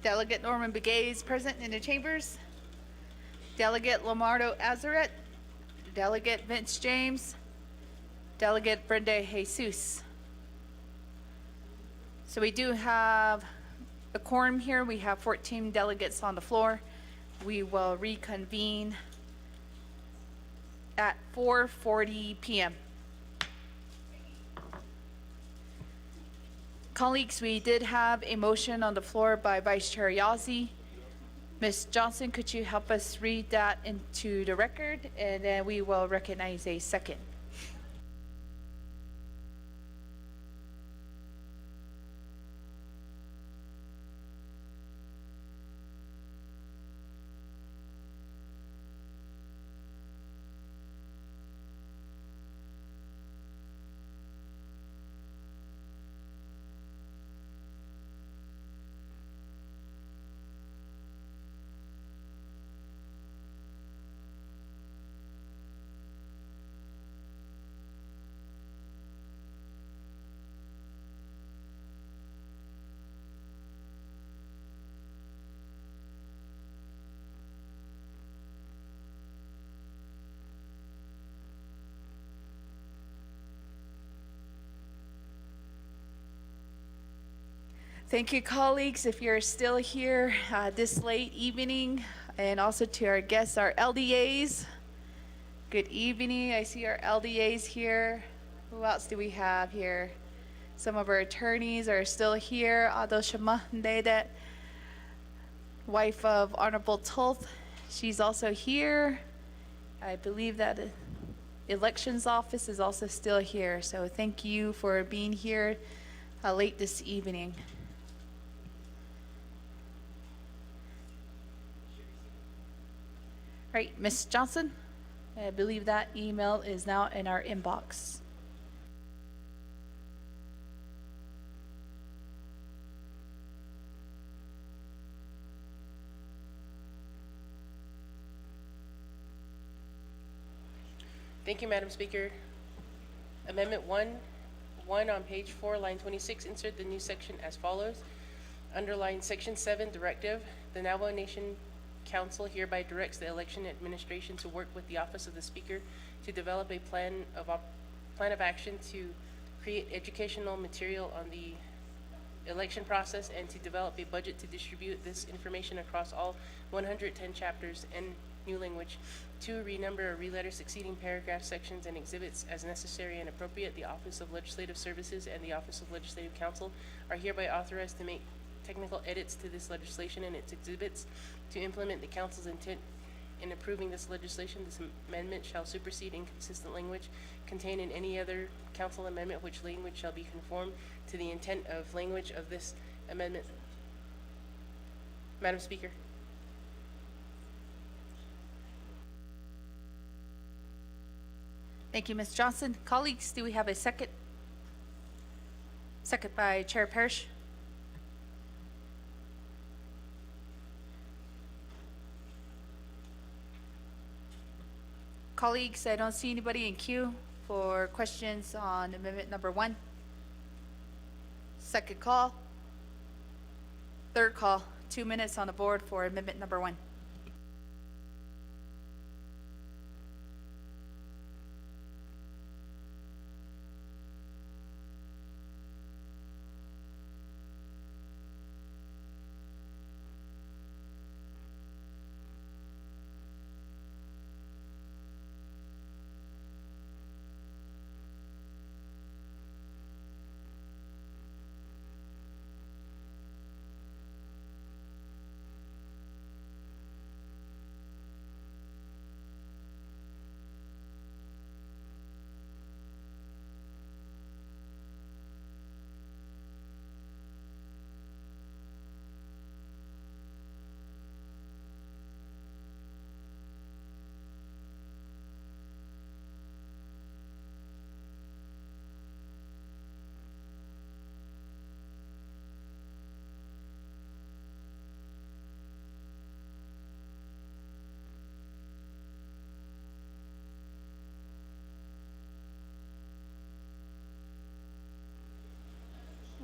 Delegate Norman Begay is present in the chambers. Delegate Lamardo Azaret. Delegate Vince James. Delegate Brenda Jesus. So we do have a quorum here. We have 14 delegates on the floor. We will reconvene at 4:40 p.m. Colleagues, we did have a motion on the floor by Vice Chair Yazzie. Ms. Johnson, could you help us read that into the record? And then we will recognize a second. Thank you, colleagues, if you're still here this late evening, and also to our guests, our LDAs. Good evening. I see our LDAs here. Who else do we have here? Some of our attorneys are still here. Ado Shama Ndedet, wife of Honorable Tulth. She's also here. I believe that the elections office is also still here. So thank you for being here late this evening. Right, Ms. Johnson, I believe that email is now in our inbox. Thank you, Madam Speaker. Amendment 1 on page 4, line 26, insert the new section as follows. Underline Section 7 Directive. The Navajo Nation Council hereby directs the election administration to work with the Office of the Speaker to develop a plan of action to create educational material on the election process and to develop a budget to distribute this information across all 110 chapters and new language. 2, renumber or reletter succeeding paragraphs, sections, and exhibits as necessary and appropriate. The Office of Legislative Services and the Office of Legislative Counsel are hereby authorized to make technical edits to this legislation and its exhibits to implement the council's intent in approving this legislation. This amendment shall supersede inconsistent language contained in any other council amendment, which language shall be conformed to the intent of language of this amendment. Madam Speaker. Thank you, Ms. Johnson. Colleagues, do we have a second? Second by Chair Parrish. Colleagues, I don't see anybody in queue for questions on amendment number 1. Second call. Third call. 2 minutes on the board for amendment number 1.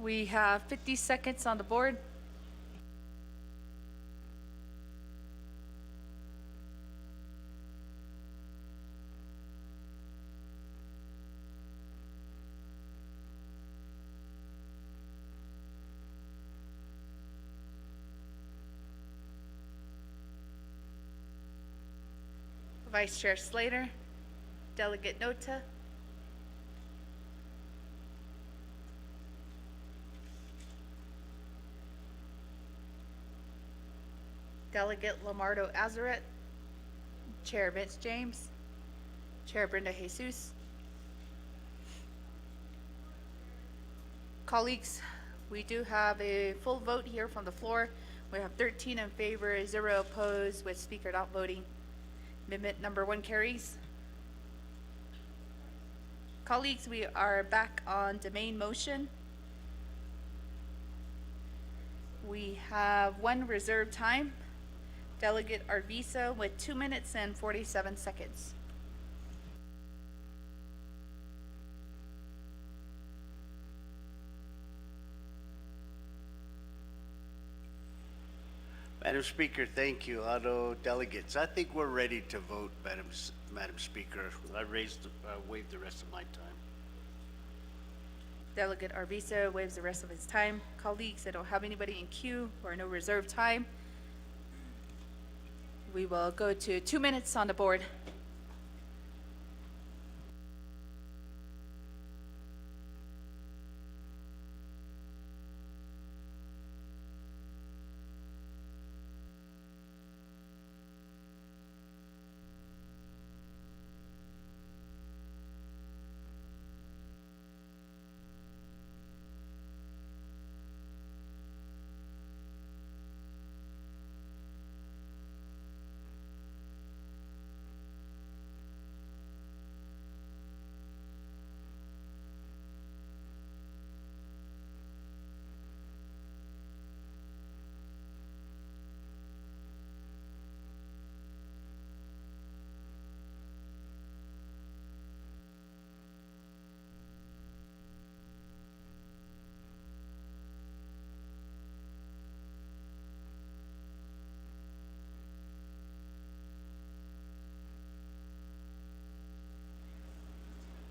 We have 50 seconds on the board. Vice Chair Slater, Delegate Nota, Delegate Lamardo Azaret, Chair Vince James, Chair Brenda Jesus. Colleagues, we do have a full vote here from the floor. We have 13 in favor, 0 opposed, with Speaker not voting. Amendment number 1 carries. Colleagues, we are back on the main motion. We have 1 reserved time. Delegate Arvizo with 2 minutes and 47 seconds. Madam Speaker, thank you. Auto delegates, I think we're ready to vote, Madam Speaker. I waived the rest of my time. Delegate Arvizo waives the rest of his time. Colleagues, I don't have anybody in queue or no reserved time. We will go to 2 minutes on the board.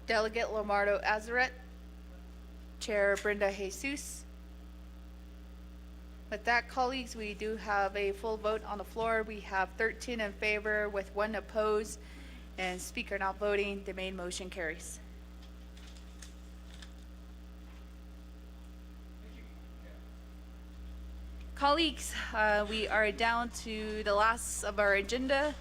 Delegate Lamardo Azaret, Chair Brenda Jesus. With that, colleagues, we do have a full vote on the floor. We have 13 in favor with 1 opposed and speaker not voting. The main motion carries. Colleagues, we are down to the last of our agenda.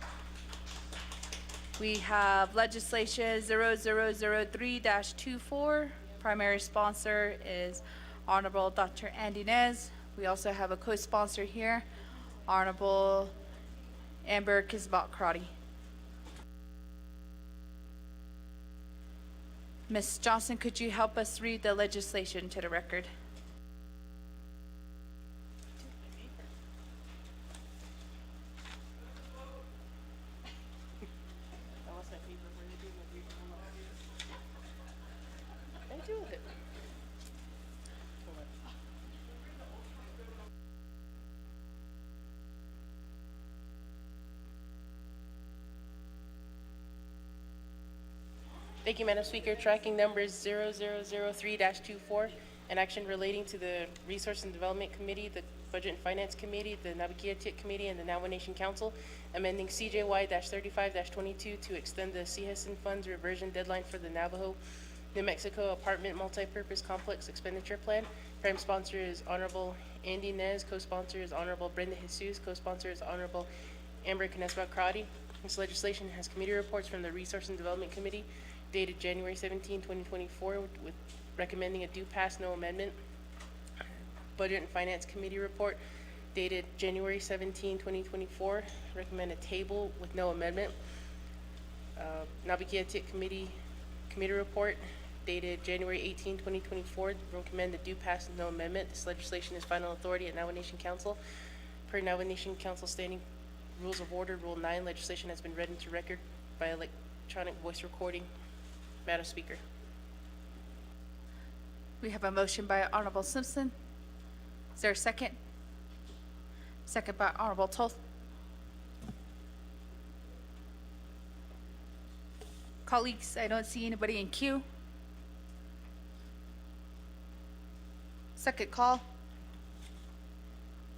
We have legislation 0003-24. Primary sponsor is Honorable Dr. Andy Nez. We also have a co-sponsor here, Honorable Amber Kisbat-Crotty. Ms. Johnson, could you help us read the legislation to the record? Thank you, Madam Speaker. Tracking number is 0003-24, an action relating to the Resource and Development Committee, the Budget and Finance Committee, the Navajo Committee, and the Navajo Nation Council, amending CJY-35-22 to extend the CHESN funds reversion deadline for the Navajo, New Mexico Apartment Multipurpose Complex Expenditure Plan. Prime sponsor is Honorable Andy Nez. Co-sponsor is Honorable Brenda Jesus. Co-sponsor is Honorable Amber Knesbat-Crotty. This legislation has committee reports from the Resource and Development Committee dated January 17, 2024, with recommending a do pass, no amendment. Budget and Finance Committee report dated January 17, 2024, recommend a table with no amendment. Navigated Committee report dated January 18, 2024, recommend a do pass, no amendment. This legislation is final authority at Navajo Nation Council. Per Navajo Nation Council Standing Rules of Order, Rule 9, legislation has been read into record by electronic voice recording. Madam Speaker. We have a motion by Honorable Simpson. Is there a second? Second by Honorable Toth. Colleagues, I don't see anybody in queue. Second call.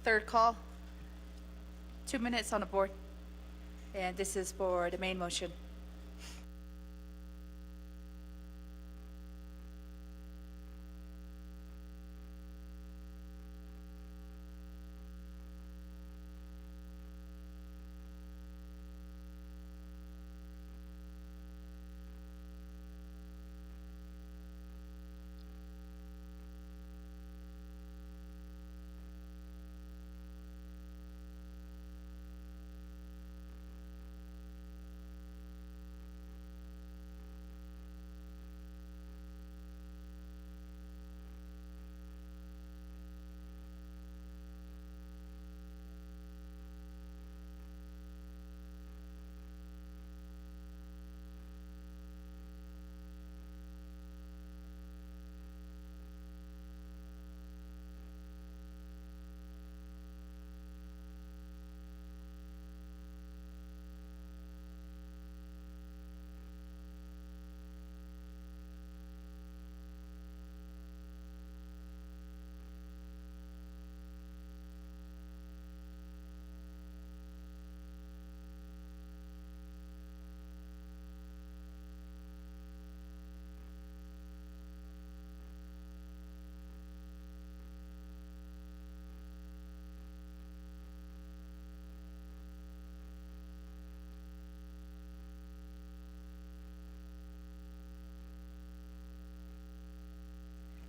Third call. 2 minutes on the board. And this is for the main motion.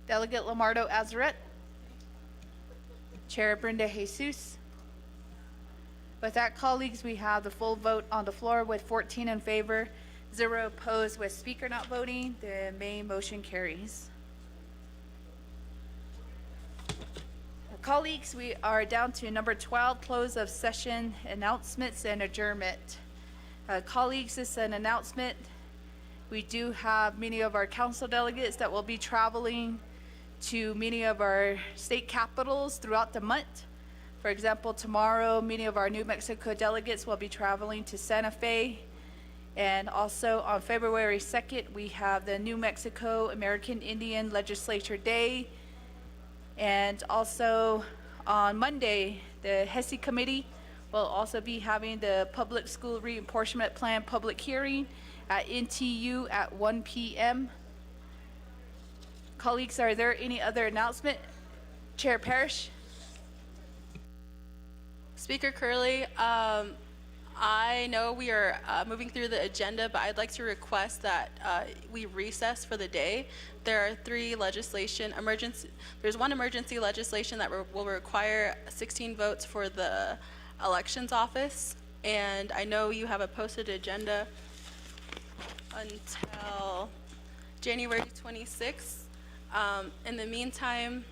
Delegate Lamardo Azaret. Chair Brenda Jesus. With that, colleagues, we have the full vote on the floor with 14 in favor, 0 opposed, with speaker not voting. The main motion carries. Colleagues, we are down to number 12, close of session announcements and adjournment. Colleagues, this is an announcement. We do have many of our council delegates that will be traveling to many of our state capitals throughout the month. For example, tomorrow, many of our New Mexico delegates will be traveling to Santa Fe, And also on February 2nd, we have the New Mexico American Indian Legislature Day. And also on Monday, the HESI Committee will also be having the Public School Reapportionment Plan public hearing at NTU at 1 p.m. Colleagues, are there any other announcement? Chair Parrish? Speaker Curley, I know we are moving through the agenda, but I'd like to request that we recess for the day. There are there's one emergency legislation that will require 16 votes for the elections office, and I know you have a posted agenda until January 26th. In the meantime,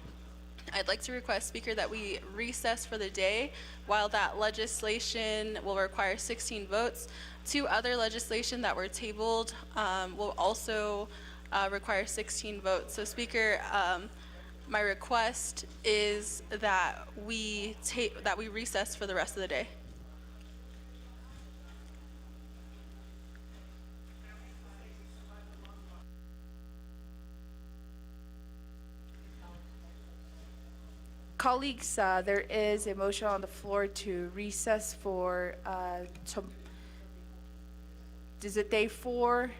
I'd like to request, Speaker, that we recess for the day while that legislation will require 16 votes. Two other legislation that were tabled will also require 16 votes. So, Speaker, my request is that we recess for the rest of the day. Colleagues, there is a motion on the floor to recess for, is it day 4?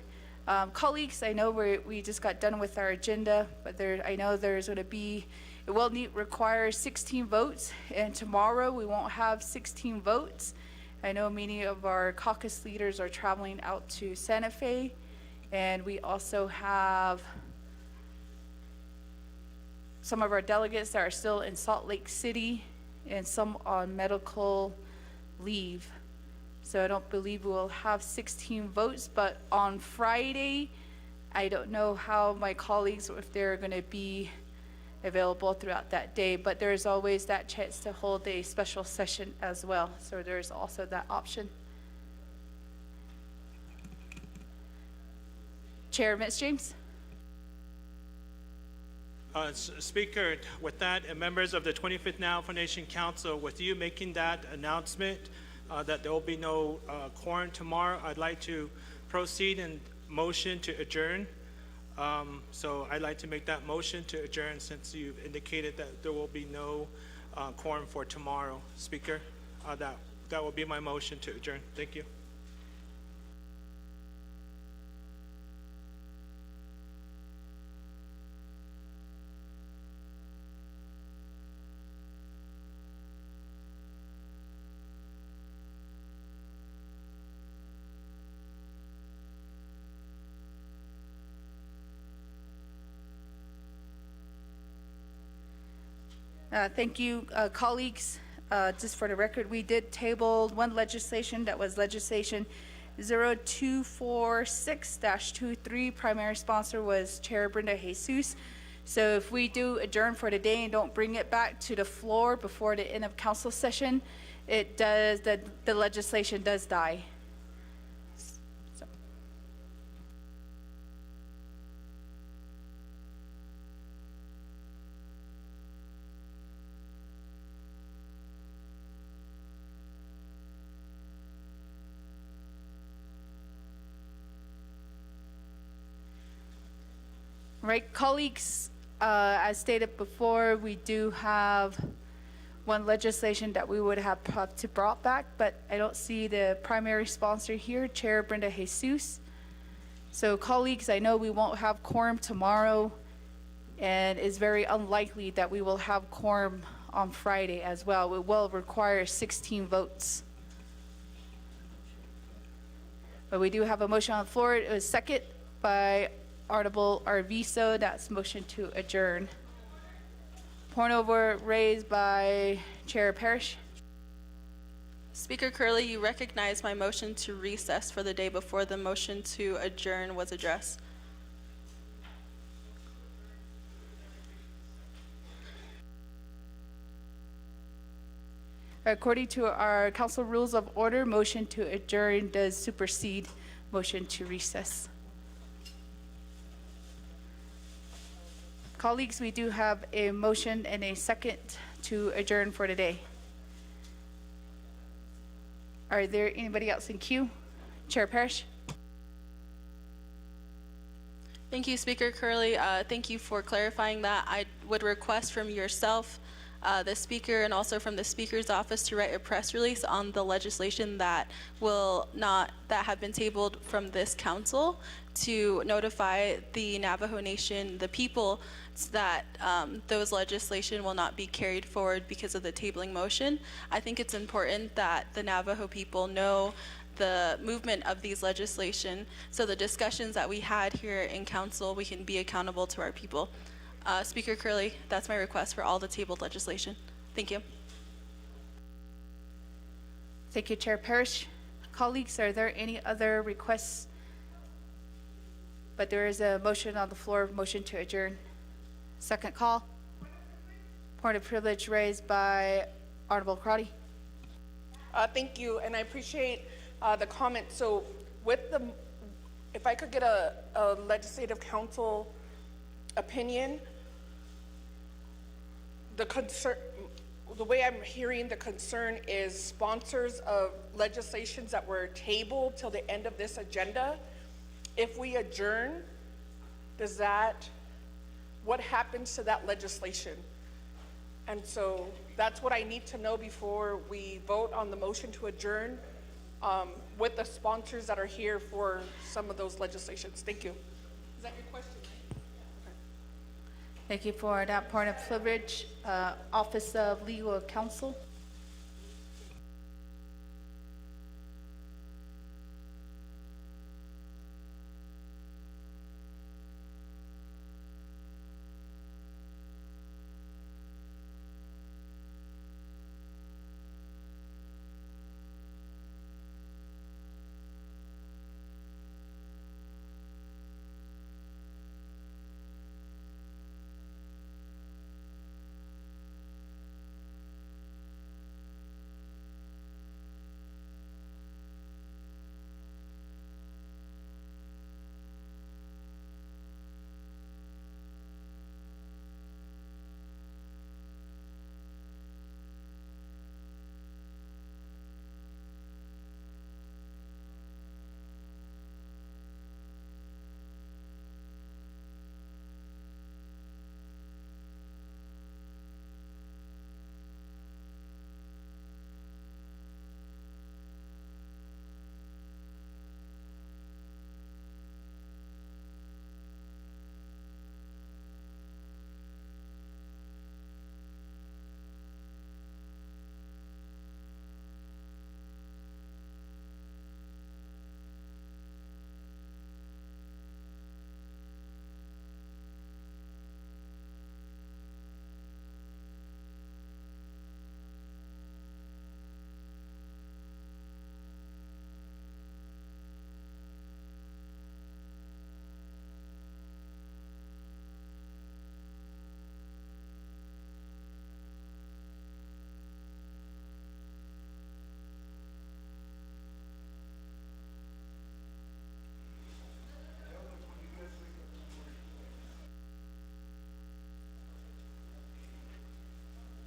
Colleagues, I know we just got done with our agenda, but I know there's going to be, it will require 16 votes, and tomorrow we won't have 16 votes. I know many of our caucus leaders are traveling out to Santa Fe, and we also have some of our delegates that are still in Salt Lake City and some on medical leave. So I don't believe we'll have 16 votes, but on Friday, I don't know how my colleagues, if they're going to be available throughout that day, but there's always that chance to hold a special session as well. So there's also that option. Chair Mitch James. Speaker, with that, and members of the 25th Navajo Nation Council, with you making that announcement that there will be no quorum tomorrow, I'd like to proceed and motion to adjourn. So I'd like to make that motion to adjourn since you've indicated that there will be no quorum for tomorrow. Speaker, that will be my motion to adjourn. Thank you. Thank you, colleagues. Just for the record, we did table one legislation that was legislation 0246-23. Primary sponsor was Chair Brenda Jesus. So if we do adjourn for today and don't bring it back to the floor before the end of council session, it does, the legislation does die. So. Right, colleagues, as stated before, we do have one legislation that we would have to brought back, but I don't see the primary sponsor here, Chair Brenda Jesus. So colleagues, I know we won't have quorum tomorrow, and it's very unlikely that we will have quorum on Friday as well. It will require 16 votes. But we do have a motion on the floor. It was second by Honorable Arvizo. That's motion to adjourn. Point over raised by Chair Parrish. Speaker Curley, you recognize my motion to recess for the day before the motion to adjourn was addressed. According to our council rules of order, motion to adjourn does supersede motion to recess. Colleagues, we do have a motion and a second to adjourn for today. Are there anybody else in queue? Chair Parrish? Thank you, Speaker Curley. Thank you for clarifying that. I would request from yourself, the Speaker, and also from the Speaker's office to write a press release on the legislation that have been tabled from this council to notify the Navajo Nation, the people, that those legislation will not be carried forward because of the tabling motion. I think it's important that the Navajo people know the movement of these legislation, so the discussions that we had here in council, we can be accountable to our people. Speaker Curley, that's my request for all the tabled legislation. Thank you. Thank you, Chair Parrish. Colleagues, are there any other requests? But there is a motion on the floor, motion to adjourn. Second call. Point of privilege raised by Honorable Crotty. Thank you, and I appreciate the comment. So if I could get a legislative council opinion, the way I'm hearing the concern is sponsors of legislations that were tabled till the end of this agenda. If we adjourn, what happens to that legislation? And so that's what I need to know before we vote on the motion to adjourn, with the sponsors that are here for some of those legislations. Thank you. Is that your question? Thank you for that point of privilege. Office of Legal Counsel.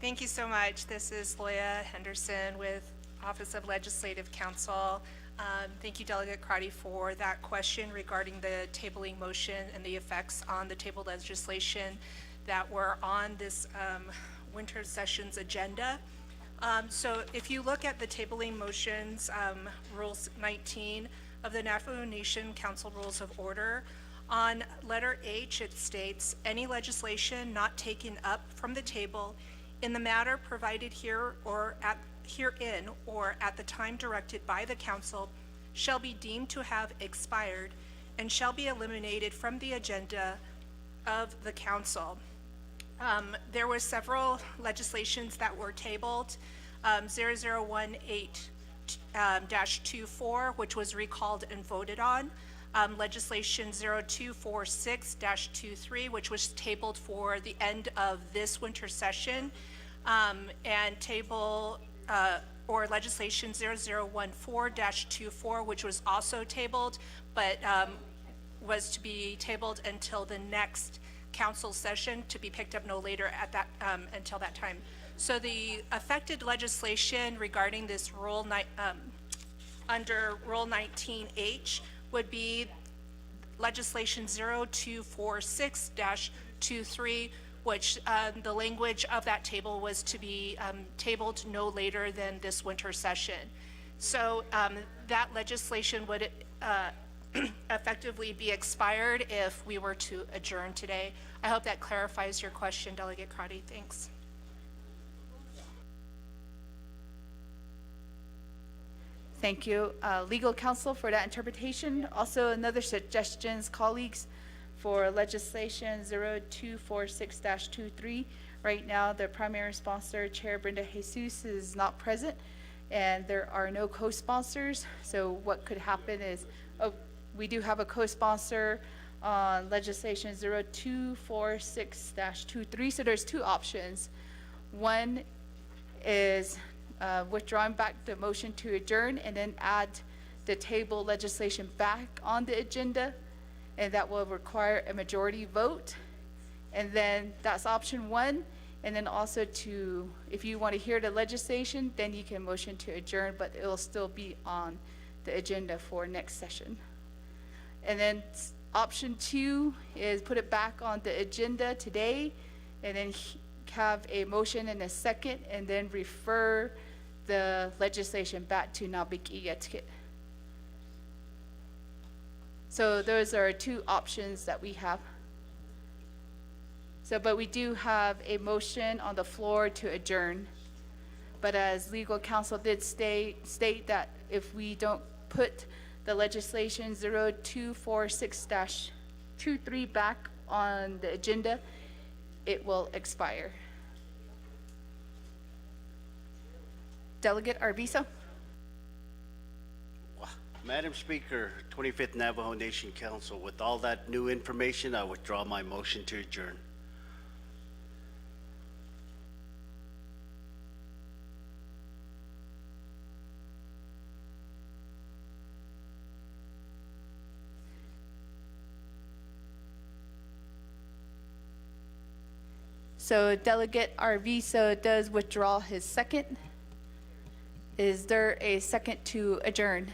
Thank you so much. This is Loya Henderson with Office of Legislative Counsel. Thank you, Delegate Crotty, for that question regarding the tabling motion and the effects on the tabled legislation that were on this winter session's agenda. So if you look at the tabling motions, Rules 19 of the Navajo Nation Council Rules of Order, on letter H, it states, any legislation not taken up from the table in the matter provided here or herein or at the time directed by the council shall be deemed to have expired and shall be eliminated from the agenda of the council. There were several legislations that were tabled. 0018-24, which was recalled and voted on. Legislation 0246-23, which was tabled for the end of this winter session, and legislation 0014-24, which was also tabled, but was to be tabled until the next council session, to be picked up no later at that until that time. So the affected legislation regarding this under Rule 19H would be legislation 0246-23, which the language of that table was to be tabled no later than this winter session. So that legislation would effectively be expired if we were to adjourn today. I hope that clarifies your question, Delegate Crotty. Thanks. Thank you, legal counsel, for that interpretation. Also, another suggestions, colleagues, for legislation 0246-23. Right now, the primary sponsor, Chair Brenda Jesus, is not present, and there are no co-sponsors. So what could happen is, we do have a co-sponsor on legislation 0246-23. So there's two options. One is withdrawing back the motion to adjourn and then add the table legislation back on the agenda, and that will require a majority vote. And then that's option one. And then also if you want to hear the legislation, then you can motion to adjourn, but it'll still be on the agenda for next session. And then option two is put it back on the agenda today, and then have a motion and a second, and then refer the legislation back to Nabik. So those are two options that we have. So, but we do have a motion on the floor to adjourn. But as legal counsel did state that if we don't put the legislation 0246-23 back on the agenda, it will expire. Delegate Arvizo. Madam Speaker, 25th Navajo Nation Council, with all that new information, I withdraw my motion to adjourn. So Delegate Arvizo does withdraw his second. Is there a second to adjourn?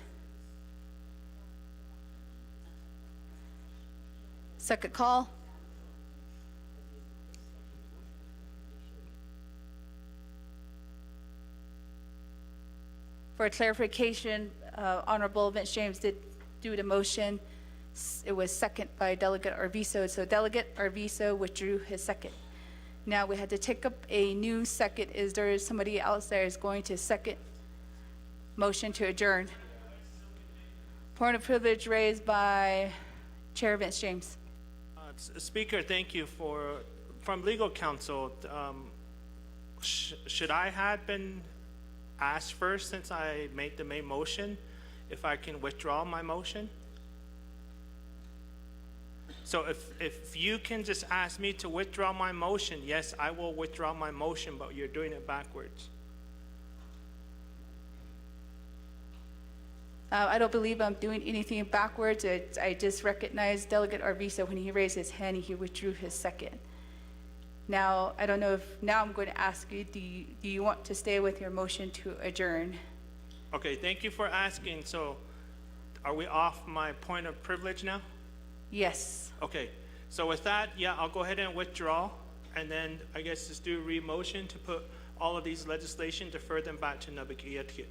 Second call. For clarification, Honorable Vince James did do the motion. It was second by Delegate Arvizo. So Delegate Arvizo withdrew his second. Now we had to take up a new second. Is there somebody else that is going to second motion to adjourn? Point of privilege raised by Chair Vince James. Speaker, thank you from legal counsel. Should I have been asked first since I made the main motion if I can withdraw my motion? So if you can just ask me to withdraw my motion, yes, I will withdraw my motion, but you're doing it backwards. I don't believe I'm doing anything backwards. I just recognized Delegate Arvizo when he raised his hand, he withdrew his second. Now, I don't know if, now I'm going to ask you, do you want to stay with your motion to adjourn? Okay, thank you for asking. So are we off my point of privilege now? Yes. Okay, so with that, yeah, I'll go ahead and withdraw, and then I guess just do a re-motion to put all of these legislation, defer them back to Nabik.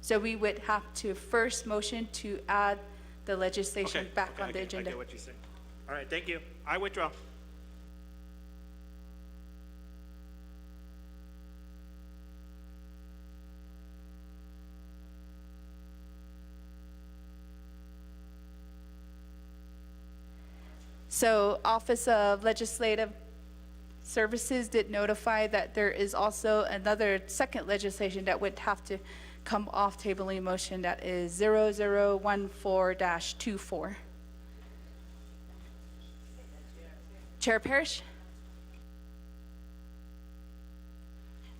So we would have to first motion to add the legislation back on the agenda. I get what you're saying. All right, thank you. I withdraw. So Office of Legislative Services did notify that there is also another second legislation that would have to come off tabling motion, that is 0014-24. Chair Parrish.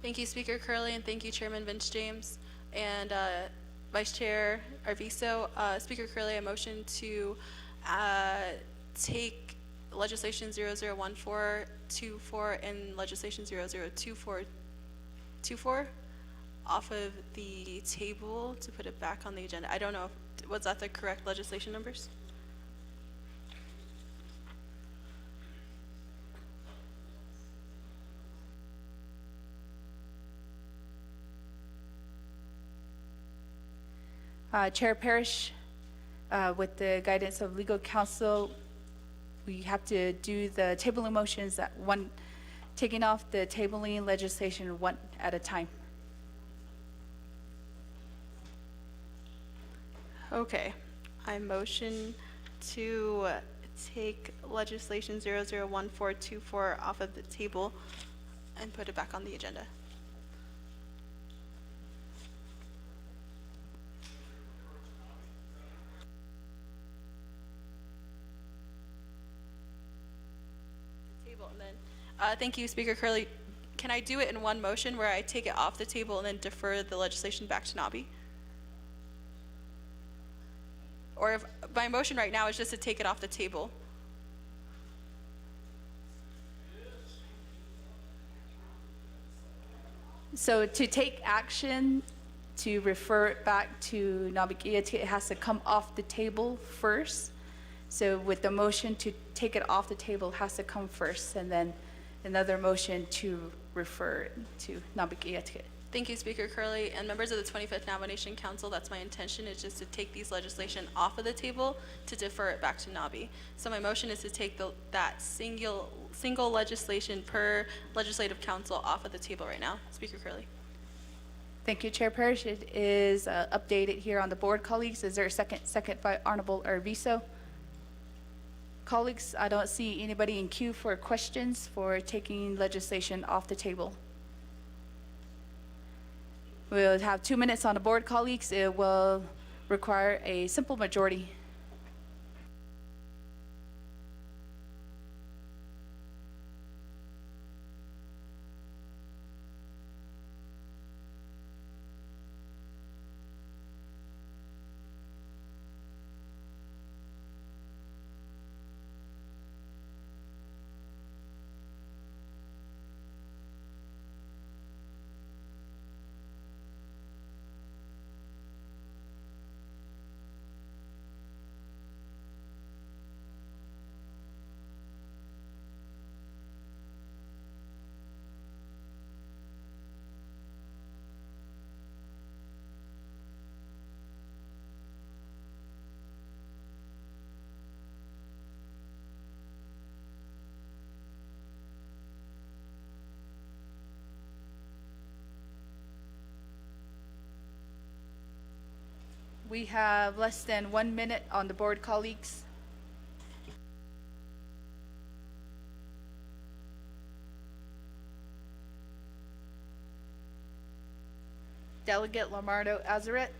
Thank you, Speaker Curley, and thank you, Chairman Vince James, and Vice Chair Arvizo. Speaker Curley, I motion to take legislation 001424 and legislation 002424 off of the table to put it back on the agenda. I don't know if, was that the correct legislation numbers? Chair Parrish, with the guidance of legal counsel, we have to do the tabling motions at one, taking off the tabling legislation one at a time. Okay, I motion to take legislation 001424 off of the table and put it back on the agenda. Table and then, thank you, Speaker Curley. Can I do it in one motion where I take it off the table and then defer the legislation back to Nabi? Or if my motion right now is just to take it off the table. So to take action to refer it back to Nabikiat, it has to come off the table first. So with the motion to take it off the table has to come first, and then another motion to refer it to Nabikiat. Thank you, Speaker Curley. And members of the 25th Nomination Council, that's my intention, is just to take these legislation off of the table to defer it back to Nabi. So my motion is to take that single legislation per legislative council off of the table right now. Speaker Curley. Thank you, Chair Parrish. It is updated here on the board, colleagues. Is there a second? Second by Honorable Arvizo. Colleagues, I don't see anybody in queue for questions for taking legislation off the table. We'll have 2 minutes on the board, colleagues. It will require a simple majority. We have less than 1 minute on the board, colleagues. Delegate Lamardo Azaret,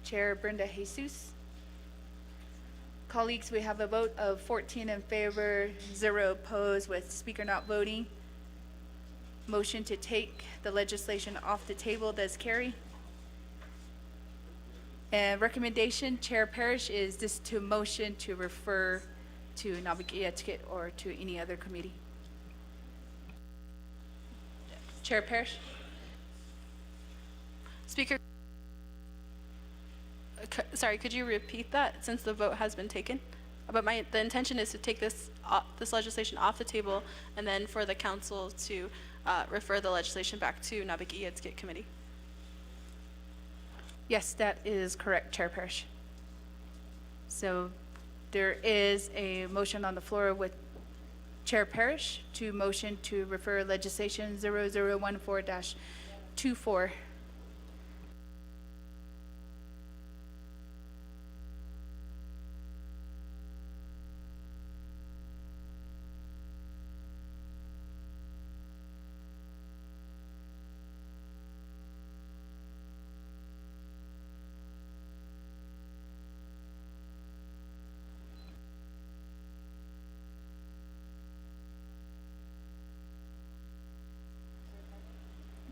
Chair Brenda Jesus. Colleagues, we have a vote of 14 in favor, 0 opposed, with Speaker not voting. Motion to take the legislation off the table does carry. And recommendation, Chair Parrish, is this to motion to refer to Nabikiatikit or to any other committee. Chair Parrish. Speaker, sorry, could you repeat that since the vote has been taken? But the intention is to take this legislation off the table and then for the council to refer the legislation back to Nabikiatikit committee. Yes, that is correct, Chair Parrish. So there is a motion on the floor with Chair Parrish to motion to refer legislation 0014-24.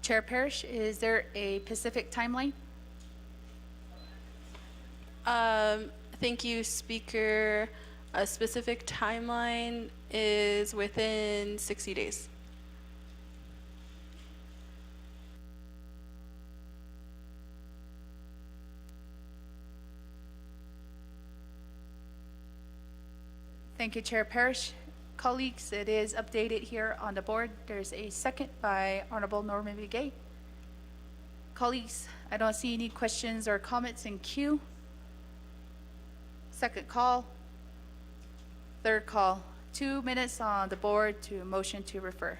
Chair Parrish, is there a Pacific timeline? Thank you, Speaker. A specific timeline is within 60 days. Thank you, Chair Parrish. Colleagues, it is updated here on the board. There's a second by Honorable Norman B. Gay. Colleagues, I don't see any questions or comments in queue. Second call. Third call. 2 minutes on the board to motion to refer.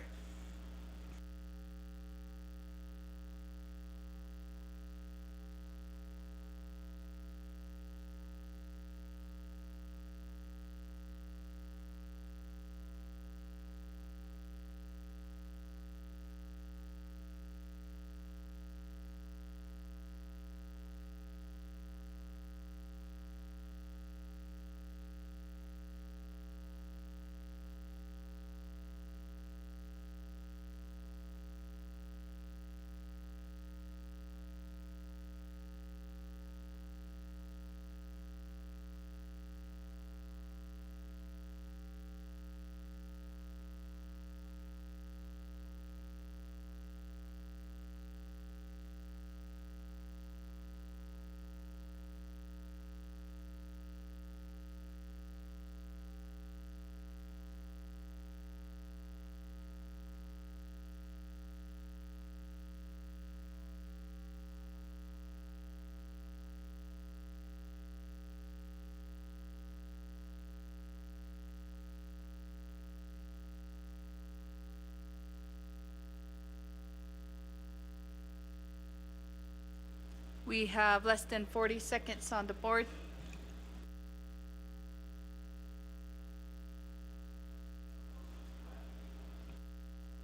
We have less than 40 seconds on the board.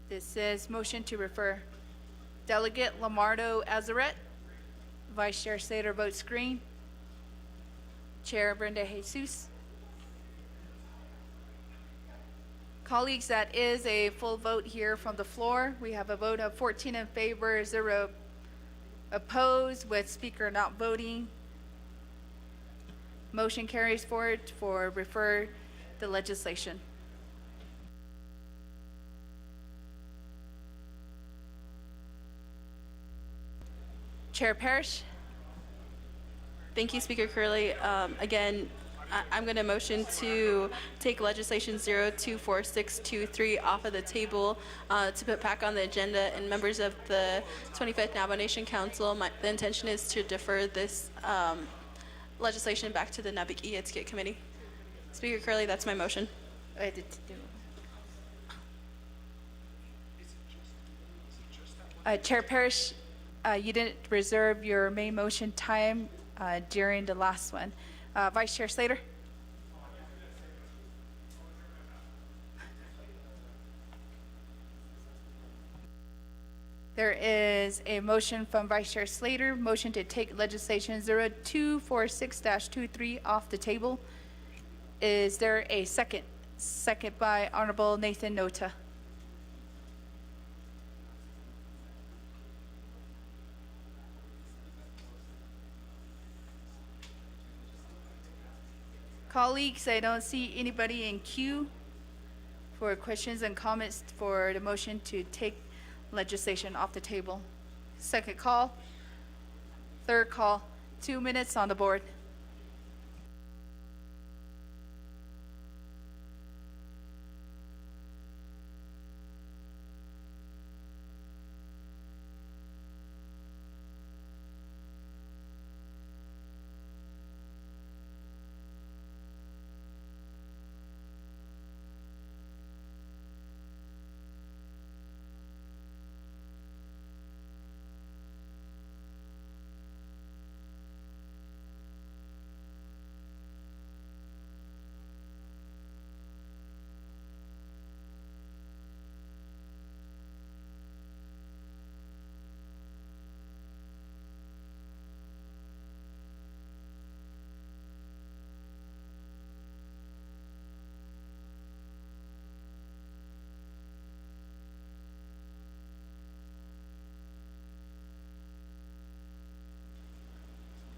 This is motion to refer. Delegate Lamardo Azaret. Vice Chair Slater votes green. Chair Brenda Jesus. Colleagues, that is a full vote here from the floor. We have a vote of 14 in favor, 0 opposed, with Speaker not voting. Motion carries forward for refer the legislation. Chair Parrish. Thank you, Speaker Curley. Again, I'm going to motion to take legislation 024623 off of the table to put back on the agenda. And members of the 25th Navajo Nation Council, the intention is to defer this legislation back to the Nabik Etiquette Committee. Speaker Curley, that's my motion. Chair Parrish, you didn't reserve your main motion time during the last one. Vice Chair Slater? There is a motion from Vice Chair Slater, motion to take legislation 0246-23 off the table. Is there a second? Second by Honorable Nathan Nota. Colleagues, I don't see anybody in queue for questions and comments for the motion to take legislation off the table. Second call. Third call. 2 minutes on the board.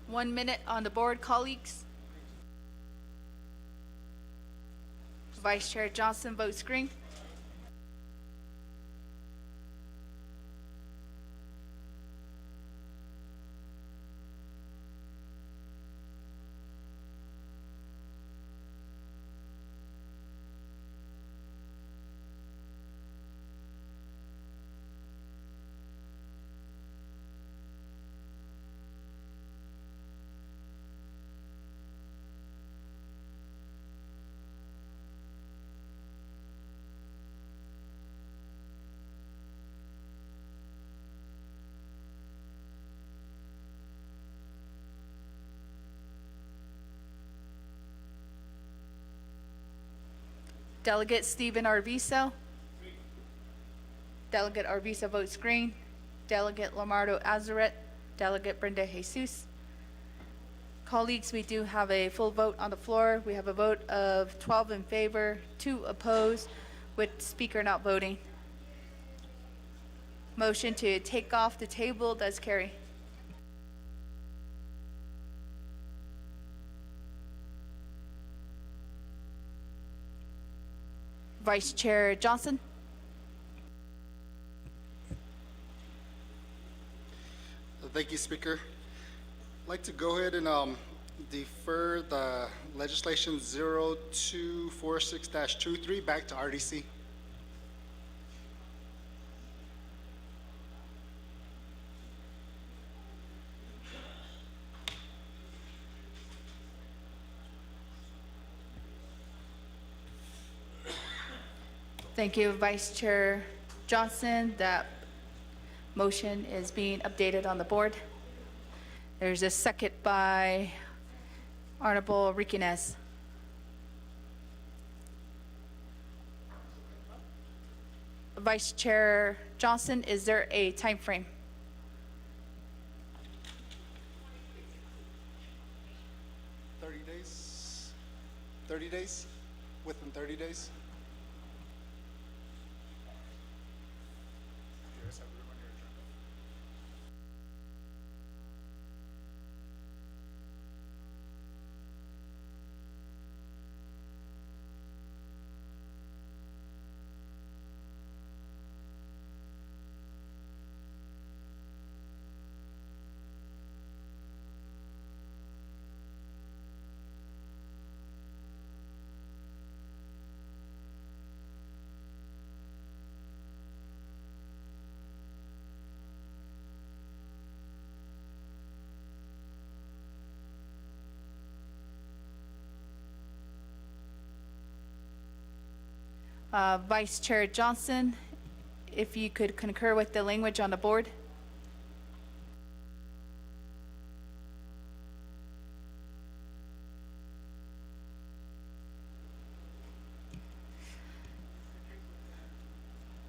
One minute on the board, colleagues. Vice Chair Johnson votes green. Delegate Stephen Arvizo. Delegate Arvizo votes green. Delegate Lamardo Azaret. Delegate Brenda Jesus. Colleagues, we do have a full vote on the floor. We have a vote of 12 in favor, 2 opposed, with speaker not voting. Motion to take off the table does carry. Vice Chair Johnson. Thank you, Speaker. I'd like to go ahead and defer the legislation 0246-23 back to RDC. Thank you, Vice Chair Johnson. That motion is being updated on the board. There's a second by Honorable Riquinez. Vice Chair Johnson, is there a time frame? 30 days? 30 days? Within 30 days? Vice Chair Johnson, if you could concur with the language on the board.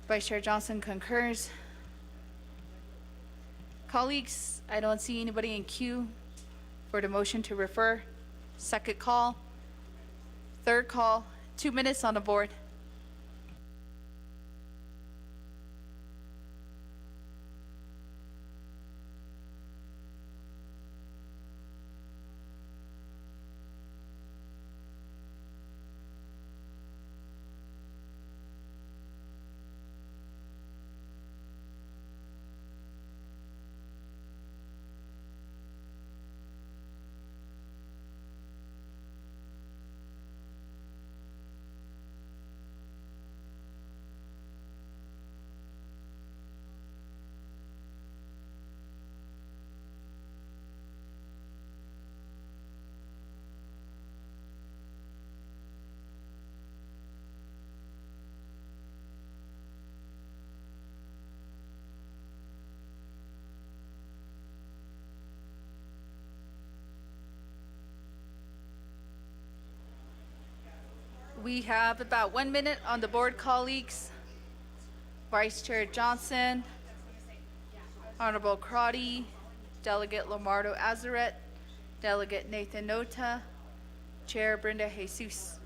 Vice Chair Johnson concurs. Colleagues, I don't see anybody in queue for the motion to refer. Second call, third call, 2 minutes on the board. We have about 1 minute on the board, colleagues. Vice Chair Johnson, Honorable Crotty, Delegate Lamardo Azaret, Delegate Nathan Nota, Chair Brenda Jesus.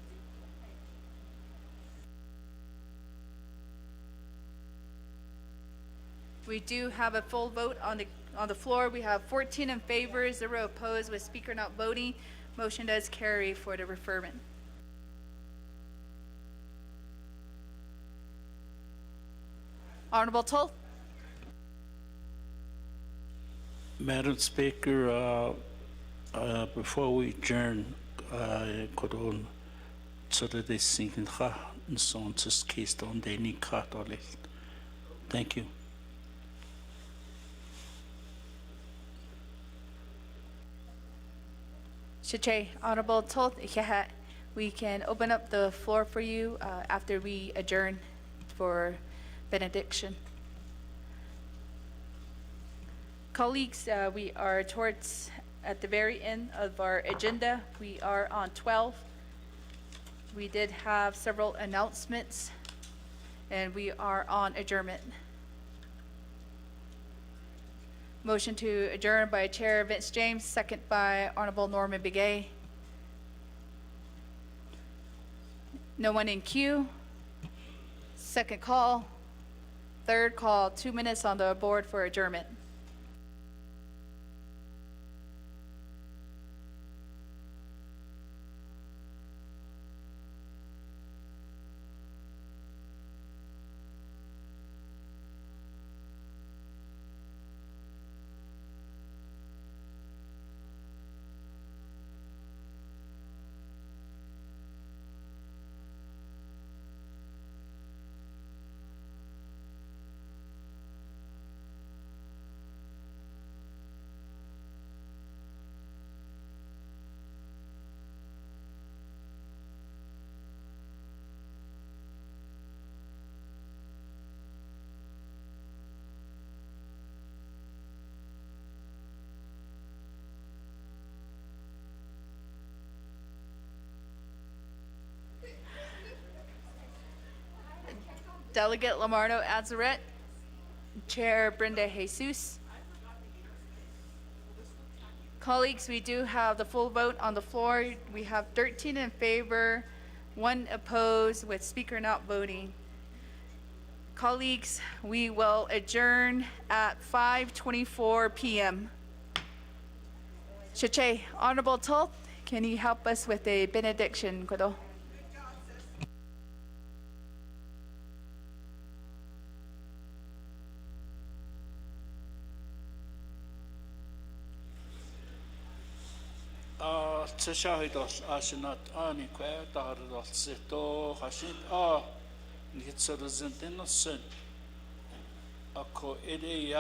We do have a full vote on the floor. We have 14 in favor, 0 opposed, with speaker not voting. Motion does carry for the referment. Honorable Toll. Madam Speaker, before we adjourn, kodon so that they sink in ha and so on to case on they need cut or less. Thank you. Shiche, Honorable Toll, we can open up the floor for you after we adjourn for benediction. Colleagues, we are towards at the very end of our agenda. We are on 12. We did have several announcements, and we are on adjournment. Motion to adjourn by Chair Vince James, second by Honorable Norman Begay. No one in queue. Second call. Third call, 2 minutes on the board for adjournment. Delegate Lamardo Azaret, Chair Brenda Jesus. Colleagues, we do have the full vote on the floor. We have 13 in favor, 1 opposed, with Speaker not voting. Colleagues, we will adjourn at 5:24 p.m. Chache, Honorable Toth, can you help us with a benediction, Kodo? Tshahidos Ashinat Ani Quatar Seto Hashit Nitzer Zentin Ako Ede